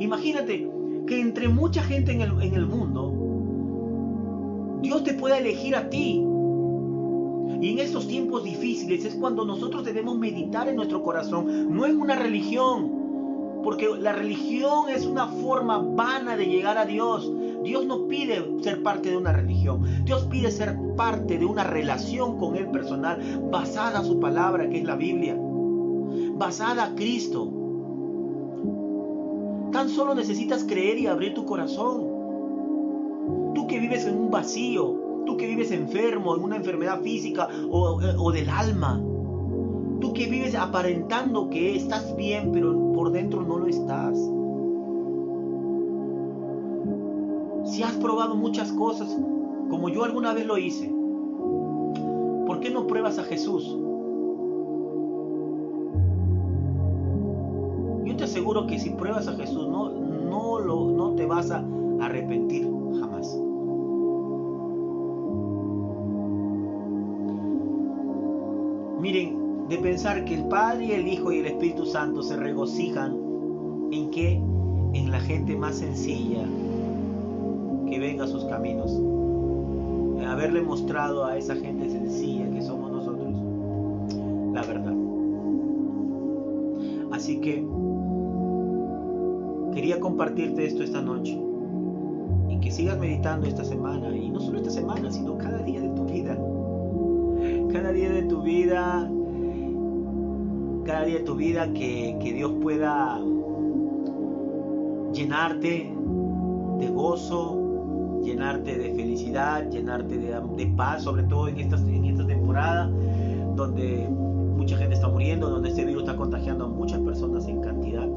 Imagínate que entre mucha gente en el mundo, Dios te pueda elegir a ti. Y en estos tiempos difíciles es cuando nosotros debemos meditar en nuestro corazón, no en una religión, porque la religión es una forma vana de llegar a Dios. Dios no pide ser parte de una religión, Dios pide ser parte de una relación con Él personal, basada a su palabra, que es la Biblia, basada a Cristo. Tan solo necesitas creer y abrir tu corazón. Tú que vives en un vacío, tú que vives enfermo, en una enfermedad física o del alma, tú que vives aparentando que estás bien, pero por dentro no lo estás. Si has probado muchas cosas, como yo alguna vez lo hice, ¿por qué no pruebas a Jesús? Yo te aseguro que si pruebas a Jesús, no te vas a arrepentir jamás. Miren, de pensar que el Padre, el Hijo y el Espíritu Santo se regocijan en que en la gente más sencilla que venga a sus caminos, en haberle mostrado a esa gente sencilla que somos nosotros la verdad. Así que quería compartirte esto esta noche y que sigas meditando esta semana, y no solo esta semana, sino cada día de tu vida. Cada día de tu vida, que Dios pueda llenarte de gozo, llenarte de felicidad, llenarte de paz, sobre todo en esta temporada donde mucha gente está muriendo, donde este virus está contagiando a muchas personas en cantidad.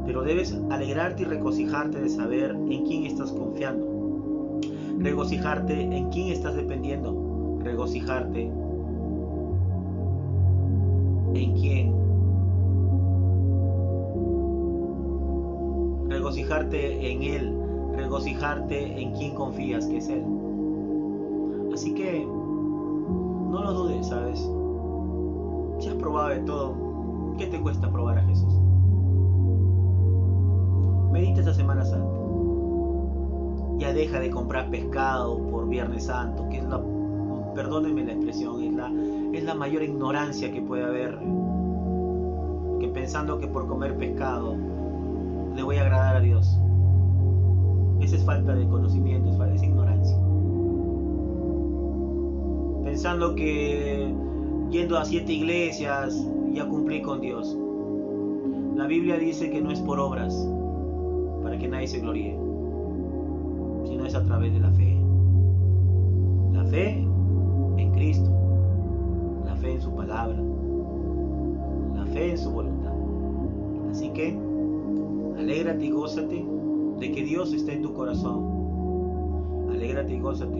Pero debes alegrarte y regocijarte de saber en quién estás confiando, regocijarte en quién estás dependiendo, regocijarte en quién, regocijarte en Él, regocijarte en quién confías, que es Él. Así que no lo dudes, ¿sabes? Si has probado de todo, ¿qué te cuesta probar a Jesús? Medita esta Semana Santa. Ya deja de comprar pescado por Viernes Santo, que es perdónenme la expresión, es la mayor ignorancia que puede haber, que pensando que por comer pescado le voy a agradar a Dios. Esa es falta de conocimiento, es ignorancia. Pensando que yendo a 7 iglesias ya cumplí con Dios. La Biblia dice que no es por obras, para que nadie se gloríe, sino es a través de la fe. La fe en Cristo, la fe en su palabra, la fe en su voluntad. Así que Alégrate y gózate de que Dios está en tu corazón. Alégrate y gózate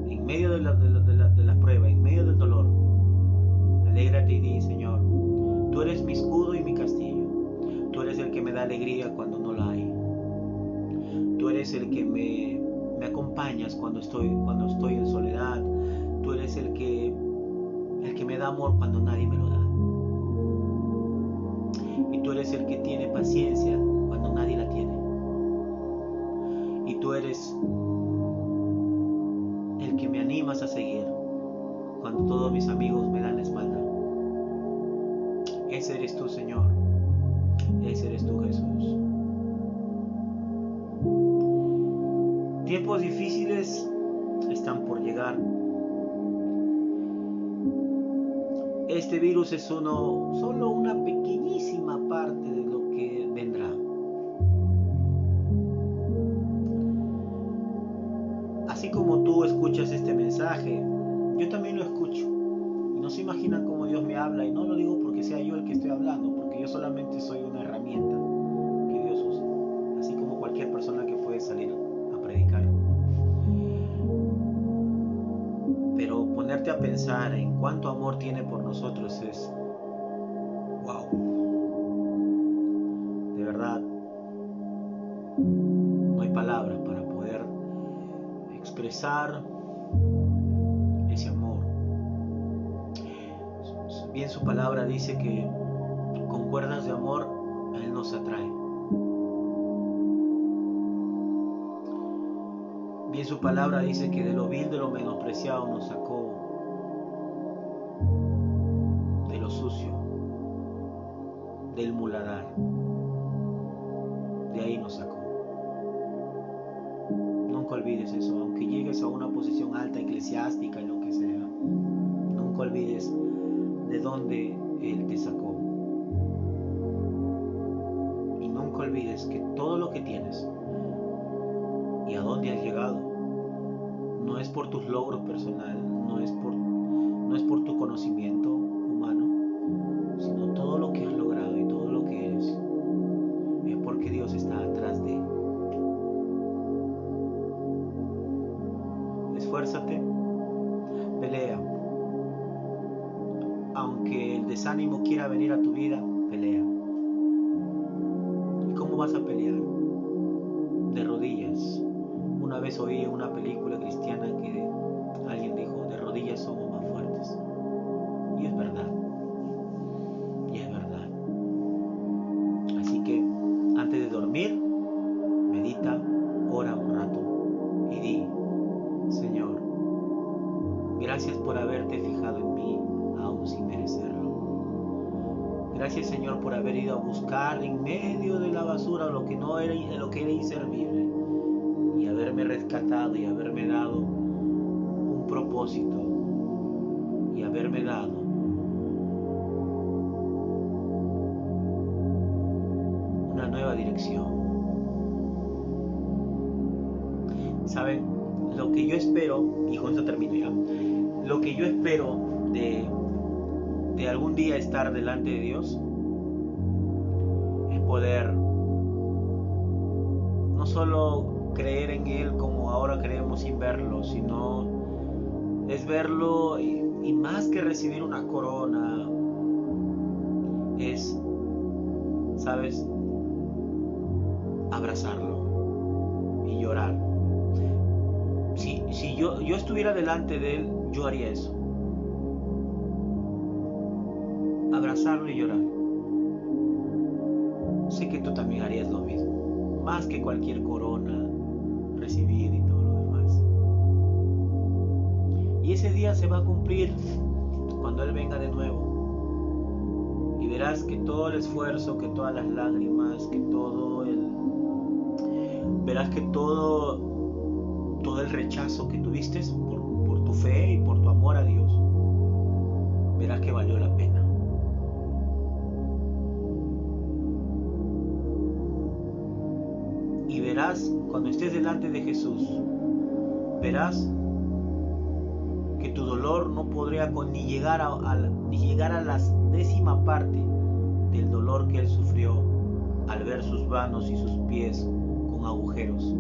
en medio de la prueba, en medio del dolor. Alégrate y di: Señor, tú eres mi escudo y mi castillo. Tú eres el que me da alegría cuando no la hay. Tú eres el que me acompañas cuando estoy en soledad. Tú eres el que me da amor cuando nadie me lo da. Y tú eres el que tiene paciencia cuando nadie la tiene. Y tú eres el que me animas a seguir cuando todos mis amigos me dan la espalda. Ese eres tú, Señor. Ese eres tú, Jesús. Tiempos difíciles están por llegar. Este virus es solo una pequeñísima parte de lo que vendrá. Así como tú escuchas este mensaje, yo también lo escucho. Y no se imaginan cómo Dios me habla. Y no lo digo porque sea yo el que estoy hablando, porque yo solamente soy una herramienta que Dios usa. Así como cualquier persona que puede salir a predicar. Pero ponerte a pensar en cuánto amor tiene por nosotros es wow. De verdad, no hay palabras para poder expresar ese amor. Bien, su palabra dice que con cuerdas de amor a Él nos atrae. Bien, su palabra dice que de lo vil, de lo menospreciado nos sacó, de lo sucio, del muladar, de ahí nos sacó. Nunca olvides eso, aunque llegues a una posición alta, eclesiástica y lo que sea, nunca olvides de dónde Él te sacó. Y nunca olvides que todo lo que tienes y a dónde has llegado no es por tus logros personales, no es por tu conocimiento humano, sino todo lo que has logrado y todo lo que eres es porque Dios está atrás de. Esfuérzate, pelea. Aunque el desánimo quiera venir a tu vida, pelea. ¿Y cómo vas a pelear? De rodillas. Una vez oí en una película cristiana que alguien dijo: de rodillas somos más fuertes. Y es verdad. Y es verdad. Así que antes de dormir, medita, ora un rato y di: Señor, gracias por haberte fijado en mí aún sin merecerlo. Gracias, Señor, por haber ido a buscar en medio de la basura lo que era inservible, y haberme rescatado y haberme dado un propósito y haberme dado una nueva dirección. ¿Saben? Lo que yo espero, y con esto termino ya, lo que yo espero de algún día estar delante de Dios es poder no solo creer en Él como ahora creemos sin verlo, sino es verlo y más que recibir una corona, es, ¿sabes?, abrazarlo y llorar. Si yo estuviera delante de Él, yo haría eso. Abrazarlo y llorar. Sé que tú también harías lo mismo. Más que cualquier corona, recibir y todo lo demás. Y ese día se va a cumplir cuando Él venga de nuevo. Y verás que todo el esfuerzo, que todas las lágrimas, que verás que todo el rechazo que tuviste por tu fe y por tu amor a Dios, verás que valió la pena. Y verás, cuando estés delante de Jesús, verás que tu dolor no podría ni llegar a la 10ª parte del dolor que Él sufrió al ver sus manos y sus pies con agujeros,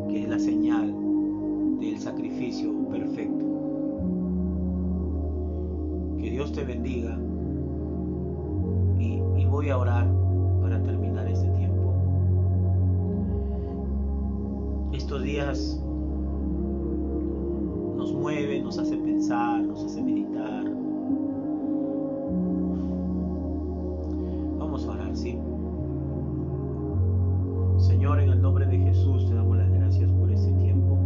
que es la señal del sacrificio perfecto. Que Dios te bendiga y voy a orar para terminar este tiempo. Estos días nos mueve, nos hace pensar, nos hace meditar. Vamos a orar, ¿sí? Señor, en el nombre de Jesús te damos las gracias por este tiempo.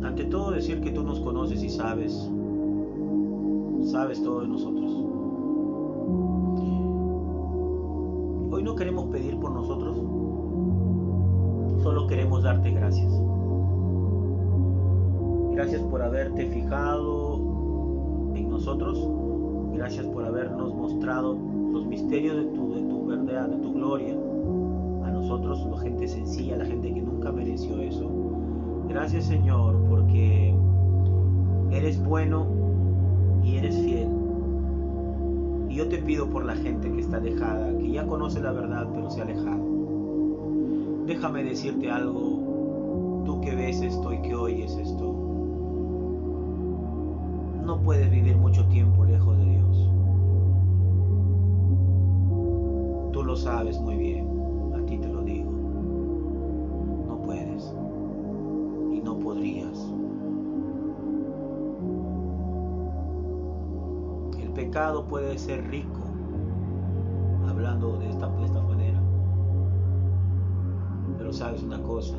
Ante todo decir que tú nos conoces y sabes todo de nosotros. Hoy no queremos pedir por nosotros, solo queremos darte gracias. Gracias por haberte fijado en nosotros. Gracias por habernos mostrado los misterios de tu verdad, de tu gloria. A nosotros, la gente sencilla, la gente que nunca mereció eso. Gracias, Señor, porque eres bueno y eres fiel. Y yo te pido por la gente que está alejada, que ya conoce la verdad pero se ha alejado. Déjame decirte algo, tú que ves esto y que oyes esto. No puedes vivir mucho tiempo lejos de Dios. Tú lo sabes muy bien, a ti te lo digo. No puedes y no podrías. El pecado puede ser rico, hablando de esta manera. Pero sabes una cosa,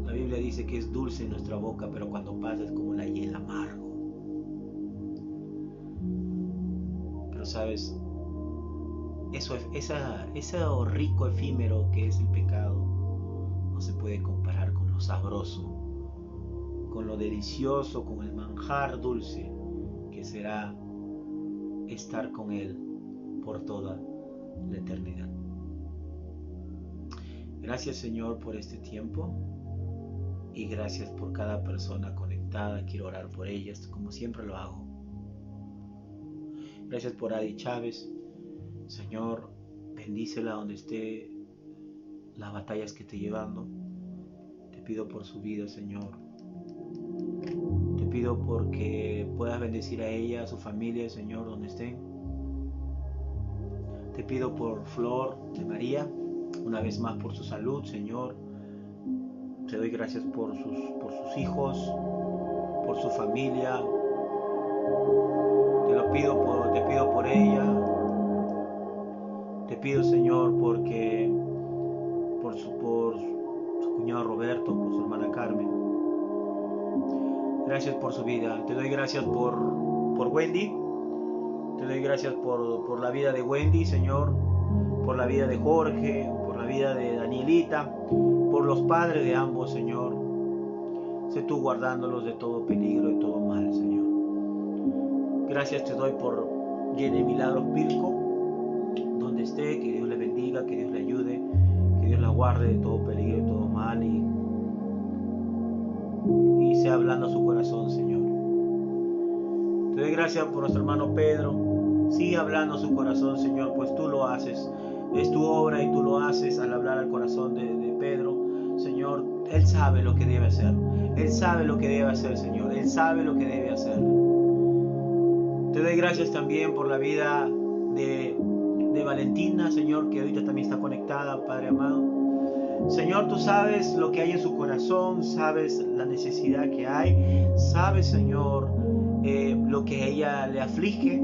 la Biblia dice que es dulce en nuestra boca, pero cuando pasa es como la hiel amargo. Pero sabes, ese rico efímero que es el pecado no se puede comparar con lo sabroso, con lo delicioso, con el manjar dulce que será estar con Él por toda la eternidad. Gracias, Señor, por este tiempo y gracias por cada persona conectada. Quiero orar por ellas como siempre lo hago. Gracias por Adi Chávez. Señor, bendícela donde esté, las batallas que esté llevando. Te pido por su vida, Señor. Te pido porque puedas bendecir a ella, a su familia, Señor, donde estén. Te pido por Flor de María, una vez más por su salud, Señor. Te doy gracias por sus hijos, por su familia. Te pido por ella. Te pido, Señor, porque por su cuñado Roberto, por su hermana Carmen. Gracias por su vida. Te doy gracias por Wendy. Te doy gracias por la vida de Wendy, Señor, por la vida de Jorge, por la vida de Danielita, por los padres de ambos, Señor. Sé tú guardándolos de todo peligro y todo mal, Señor. Gracias te doy por Jenny Milagros Pilco, donde esté, que Dios le bendiga, que Dios le ayude, que Dios la guarde de todo peligro y todo mal y sea hablando a su corazón, Señor. Te doy gracias por nuestro hermano Pedro. Sigue hablando a su corazón, Señor, pues tú lo haces. Es tu obra y tú lo haces al hablar al corazón de Pedro. Señor, Él sabe lo que debe hacer. Él sabe lo que debe hacer, Señor. Él sabe lo que debe hacer. Te doy gracias también por la vida de Valentina, Señor, que ahorita también está conectada, Padre amado. Señor, tú sabes lo que hay en su corazón, sabes la necesidad que hay, sabes, Señor, lo que a ella le aflige,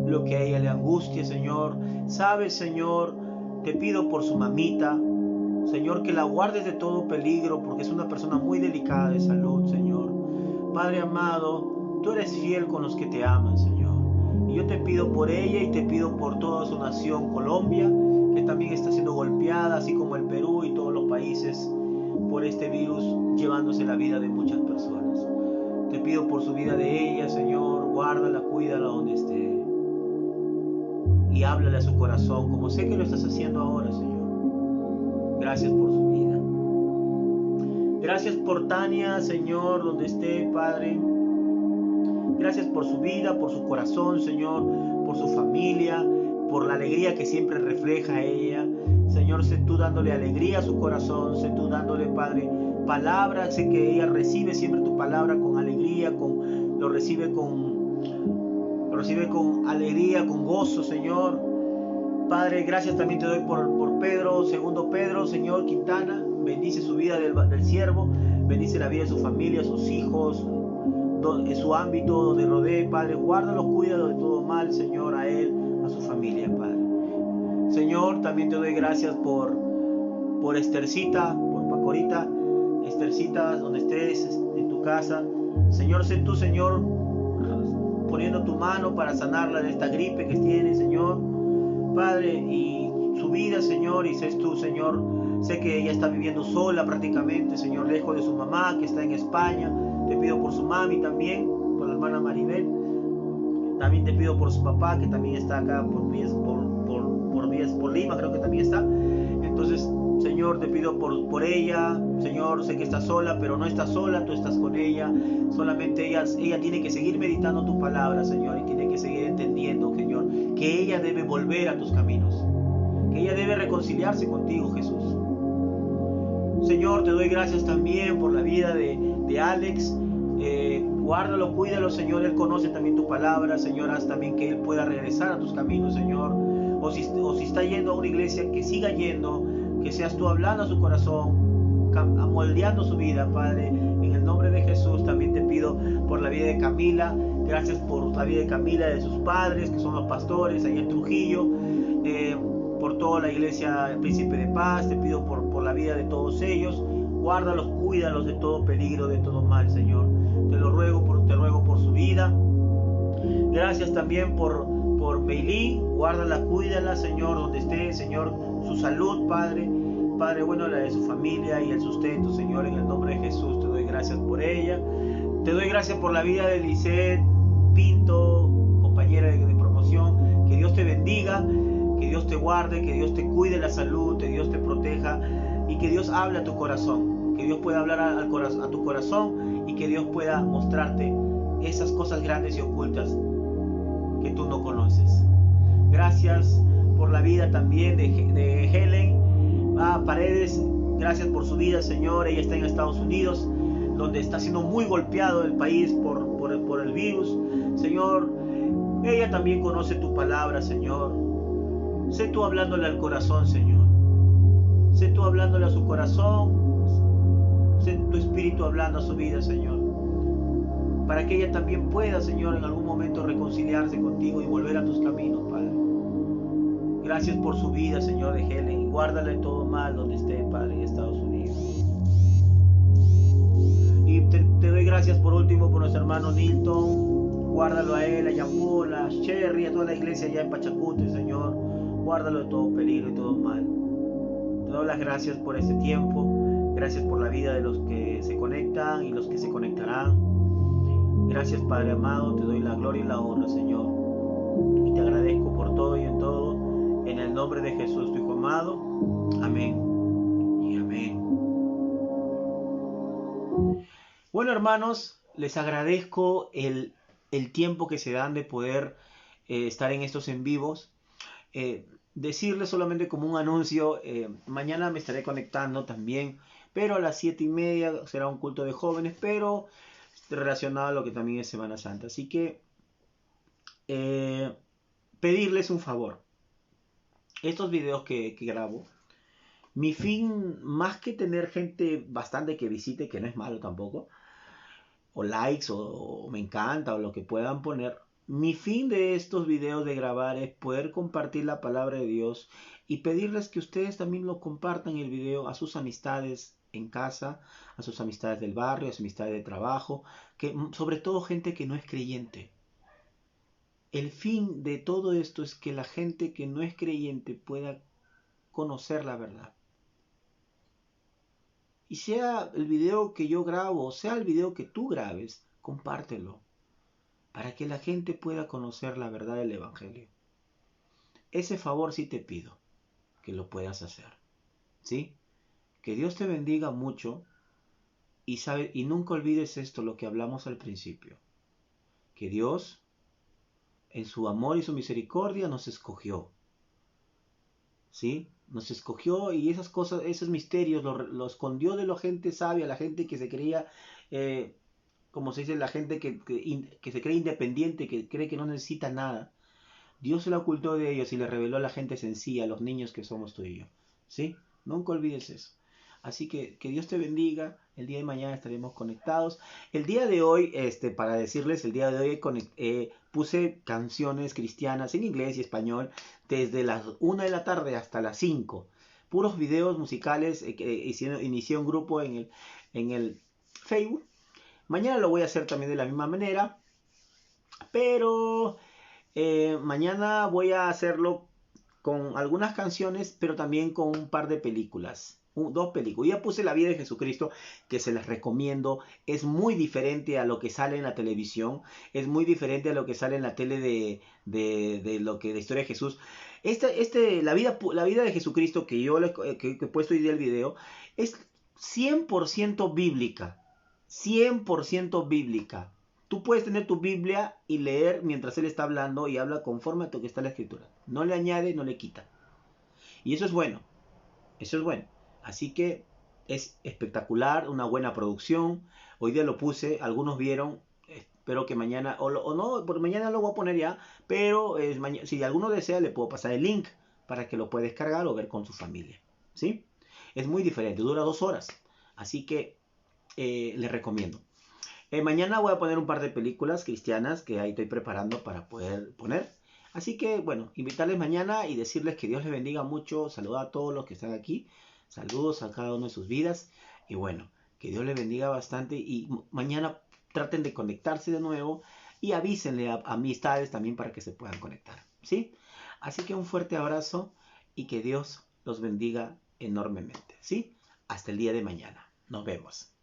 lo que a ella le angustia, Señor. Sabes, Señor, te pido por su mamita, Señor, que la guardes de todo peligro, porque es una persona muy delicada de salud, Señor. Padre amado, tú eres fiel con los que te aman, Señor. Y yo te pido por ella y te pido por toda su nación, Colombia, que también está siendo golpeada, así como el Perú y todos los países, por este virus, llevándose la vida de muchas personas. Te pido por su vida de ella, Señor, guárdala, cuídala donde esté. Y háblale a su corazón, como sé que lo estás haciendo ahora, Señor. Gracias por su vida. Gracias por Tania, Señor, donde esté, Padre. Gracias por su vida, por su corazón, Señor, por su familia, por la alegría que siempre refleja ella. Señor, sé tú dándole alegría a su corazón, sé tú dándole, Padre, palabra. Sé que ella recibe siempre tu palabra con alegría, lo recibe con alegría, con gozo, Señor. Padre, gracias también te doy por Pedro, segundo Pedro, Señor Quintana. Bendice su vida del siervo, bendice la vida de su familia, sus hijos, en su ámbito donde rodee, Padre. Guárdalo, cuídalo de todo mal, Señor, a él, a su familia, Padre. Señor, también te doy gracias por Estercita, por Pacorita. Estercita, donde estés, en tu casa. Señor, sé tú, Señor, poniendo tu mano para sanarla de esta gripe que tiene, Señor. Padre, y su vida, Señor, y sé tú, Señor. Sé que ella está viviendo sola prácticamente, Señor, lejos de su mamá, que está en España. Te pido por su mami también, por la hermana Maribel. También te pido por su papá, que también está acá por Lima, creo que también está. Entonces, Señor, te pido por ella. Señor, sé que está sola, pero no está sola, tú estás con ella. Solamente ella tiene que seguir meditando tu palabra, Señor, y tiene que seguir entendiendo, Señor, que ella debe volver a tus caminos, que ella debe reconciliarse contigo, Jesús. Señor, te doy gracias también por la vida de Alex. Guárdalo, cuídalo, Señor. Él conoce también tu palabra, Señor. Haz también que él pueda regresar a tus caminos, Señor. O si está yendo a una iglesia, que siga yendo, que seas tú hablando a su corazón, moldeando su vida, Padre. En el nombre de Jesús también te pido por la vida de Camila. Gracias por la vida de Camila, de sus padres, que son los pastores allá en Trujillo. Por toda la iglesia Príncipe de Paz, te pido por la vida de todos ellos. Guárdalos, cuídalos de todo peligro, de todo mal, Señor. Te ruego por su vida. Gracias también por Meilín. Guárdala, cuídala, Señor, donde esté, Señor, su salud, Padre. Padre, bueno, la de su familia y el sustento, Señor, en el nombre de Jesús te doy gracias por ella. Te doy gracias por la vida de Lisette Pinto, compañera de promoción. Que Dios te bendiga, que Dios te guarde, que Dios te cuide la salud, que Dios te proteja y que Dios hable a tu corazón. Que Dios pueda hablar a tu corazón y que Dios pueda mostrarte esas cosas grandes y ocultas que tú no conoces. Gracias por la vida también de Helen Paredes. Gracias por su vida, Señor. Ella está en Estados Unidos, donde está siendo muy golpeado el país por el virus. Señor, ella también conoce tu palabra, Señor. Sé tú hablándole al corazón, Señor. Sé tú hablándole a su corazón. Sé tu espíritu hablando a su vida, Señor. Para que ella también pueda, Señor, en algún momento reconciliarse contigo y volver a tus caminos, Padre. Gracias por su vida, Señor, de Helen. Y guárdala en todo mal donde esté, Padre, en Estados Unidos. Y te doy gracias por último por nuestro hermano Nilton. Guárdalo a él, a Yampol, a Cherry, a toda la iglesia allá en Pachacute, Señor. Guárdalo de todo peligro y todo mal. Te doy las gracias por este tiempo. Gracias por la vida de los que se conectan y los que se conectarán. Gracias, Padre amado. Te doy la gloria y la honra, Señor. Y te agradezco por todo y en todo. En el nombre de Jesús, tu Hijo amado. Amén y amén. Bueno, hermanos, les agradezco el tiempo que se dan de poder estar en estos en vivos. Decirles solamente como un anuncio, mañana me estaré conectando también, pero a las 7:30 será un culto de jóvenes, pero relacionado a lo que también es Semana Santa. Así que pedirles un favor. Estos videos que grabo, mi fin, más que tener gente bastante que visite, que no es malo tampoco, o likes, o me encanta, o lo que puedan poner, mi fin de estos videos de grabar es poder compartir la palabra de Dios y pedirles que ustedes también lo compartan el video a sus amistades en casa, a sus amistades del barrio, a sus amistades de trabajo, que sobre todo gente que no es creyente. El fin de todo esto es que la gente que no es creyente pueda conocer la verdad. Y sea el video que yo grabo, sea el video que tú grabes, compártelo, para que la gente pueda conocer la verdad del Evangelio. Ese favor sí te pido, que lo puedas hacer. ¿Sí? Que Dios te bendiga mucho y nunca olvides esto, lo que hablamos al principio. que Dios, en su amor y su misericordia, nos escogió. ¿Sí? Nos escogió y esas cosas, esos misterios, lo escondió de la gente sabia, la gente que se creía, como se dice, la gente que se cree independiente, que cree que no necesita nada. Dios se lo ocultó de ellos y le reveló a la gente sencilla, a los niños que somos tú y yo. ¿Sí? Nunca olvides eso. Así que Dios te bendiga. El día de mañana estaremos conectados. El día de hoy, para decirles, el día de hoy puse canciones cristianas en inglés y español desde las 1 de la tarde hasta las 5. Puros videos musicales. Inicié un grupo en el Facebook. Mañana lo voy a hacer también de la misma manera. Pero mañana voy a hacerlo con algunas canciones, pero también con un par de películas. Dos películas. Ya puse La vida de Jesucristo, que se las recomiendo. Es muy diferente a lo que sale en la televisión. Es muy diferente a lo que sale en la tele de lo que de Historia de Jesús. La vida de Jesucristo que yo que he puesto hoy día el video es 100% bíblica. 100% bíblica. Tú puedes tener tu Biblia y leer mientras él está hablando y habla conforme a lo que está en la escritura. No le añade, no le quita. Y eso es bueno. Eso es bueno. Así que es espectacular, una buena producción. Hoy día lo puse, algunos vieron. Espero que mañana, o no, por mañana lo voy a poner ya. Pero si alguno desea, le puedo pasar el link para que lo pueda descargar o ver con su familia. ¿Sí? Es muy diferente, dura 2 horas. Así que les recomiendo. Mañana voy a poner un par de películas cristianas que ahí estoy preparando para poder poner. Así que, bueno, invitarles mañana y decirles que Dios les bendiga mucho. Saluda a todos los que están aquí. Saludos a cada uno de sus vidas. Y bueno, que Dios les bendiga bastante. Y mañana traten de conectarse de nuevo. Y avísenle a amistades también para que se puedan conectar. ¿Sí? Así que un fuerte abrazo y que Dios los bendiga enormemente. ¿Sí? Hasta el día de mañana. Nos vemos.